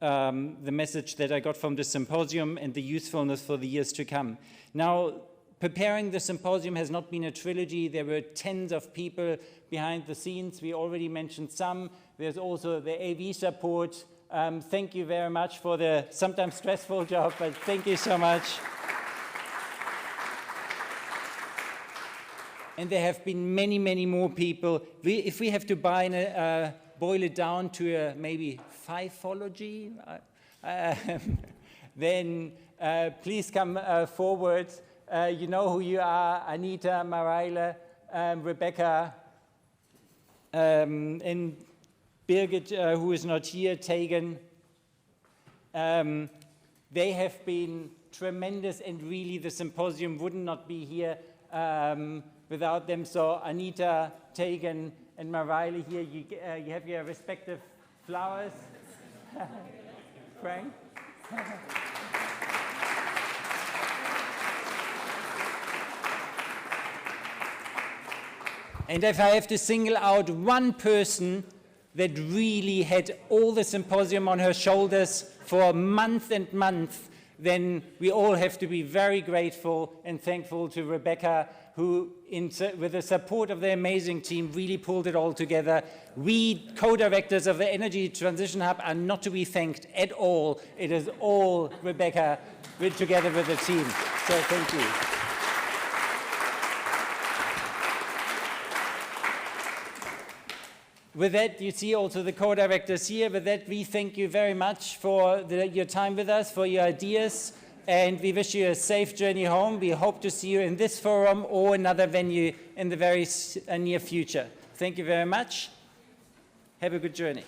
the message that I got from the symposium and the usefulness for the years to come. Now, preparing the symposium has not been a trilogy. There were tens of people behind the scenes. We already mentioned some. There's also the AV support. Thank you very much for the sometimes stressful job, but thank you so much. And there have been many, many more people. If we have to boil it down to maybe phyphology, then please come forward. You know who you are: Anita, Mareile, Rebecca, and Birgit, who is not here, Tegan. They have been tremendous, and really the symposium would not be here without them. So Anita, Tegan, and Mareile here, you have your respective flowers. Frank? And if I have to single out one person that really had all the symposium on her shoulders for months and months, then we all have to be very grateful and thankful to Rebecca, who, with the support of the amazing team, really pulled it all together. We co-directors of the Energy Transition Hub are not to be thanked at all. It is all Rebecca together with the team. So thank you. With that, you see also the co-directors here. With that, we thank you very much for your time with us, for your ideas, and we wish you a safe journey home. We hope to see you in this forum or another venue in the very near future. Thank you very much. Have a good journey.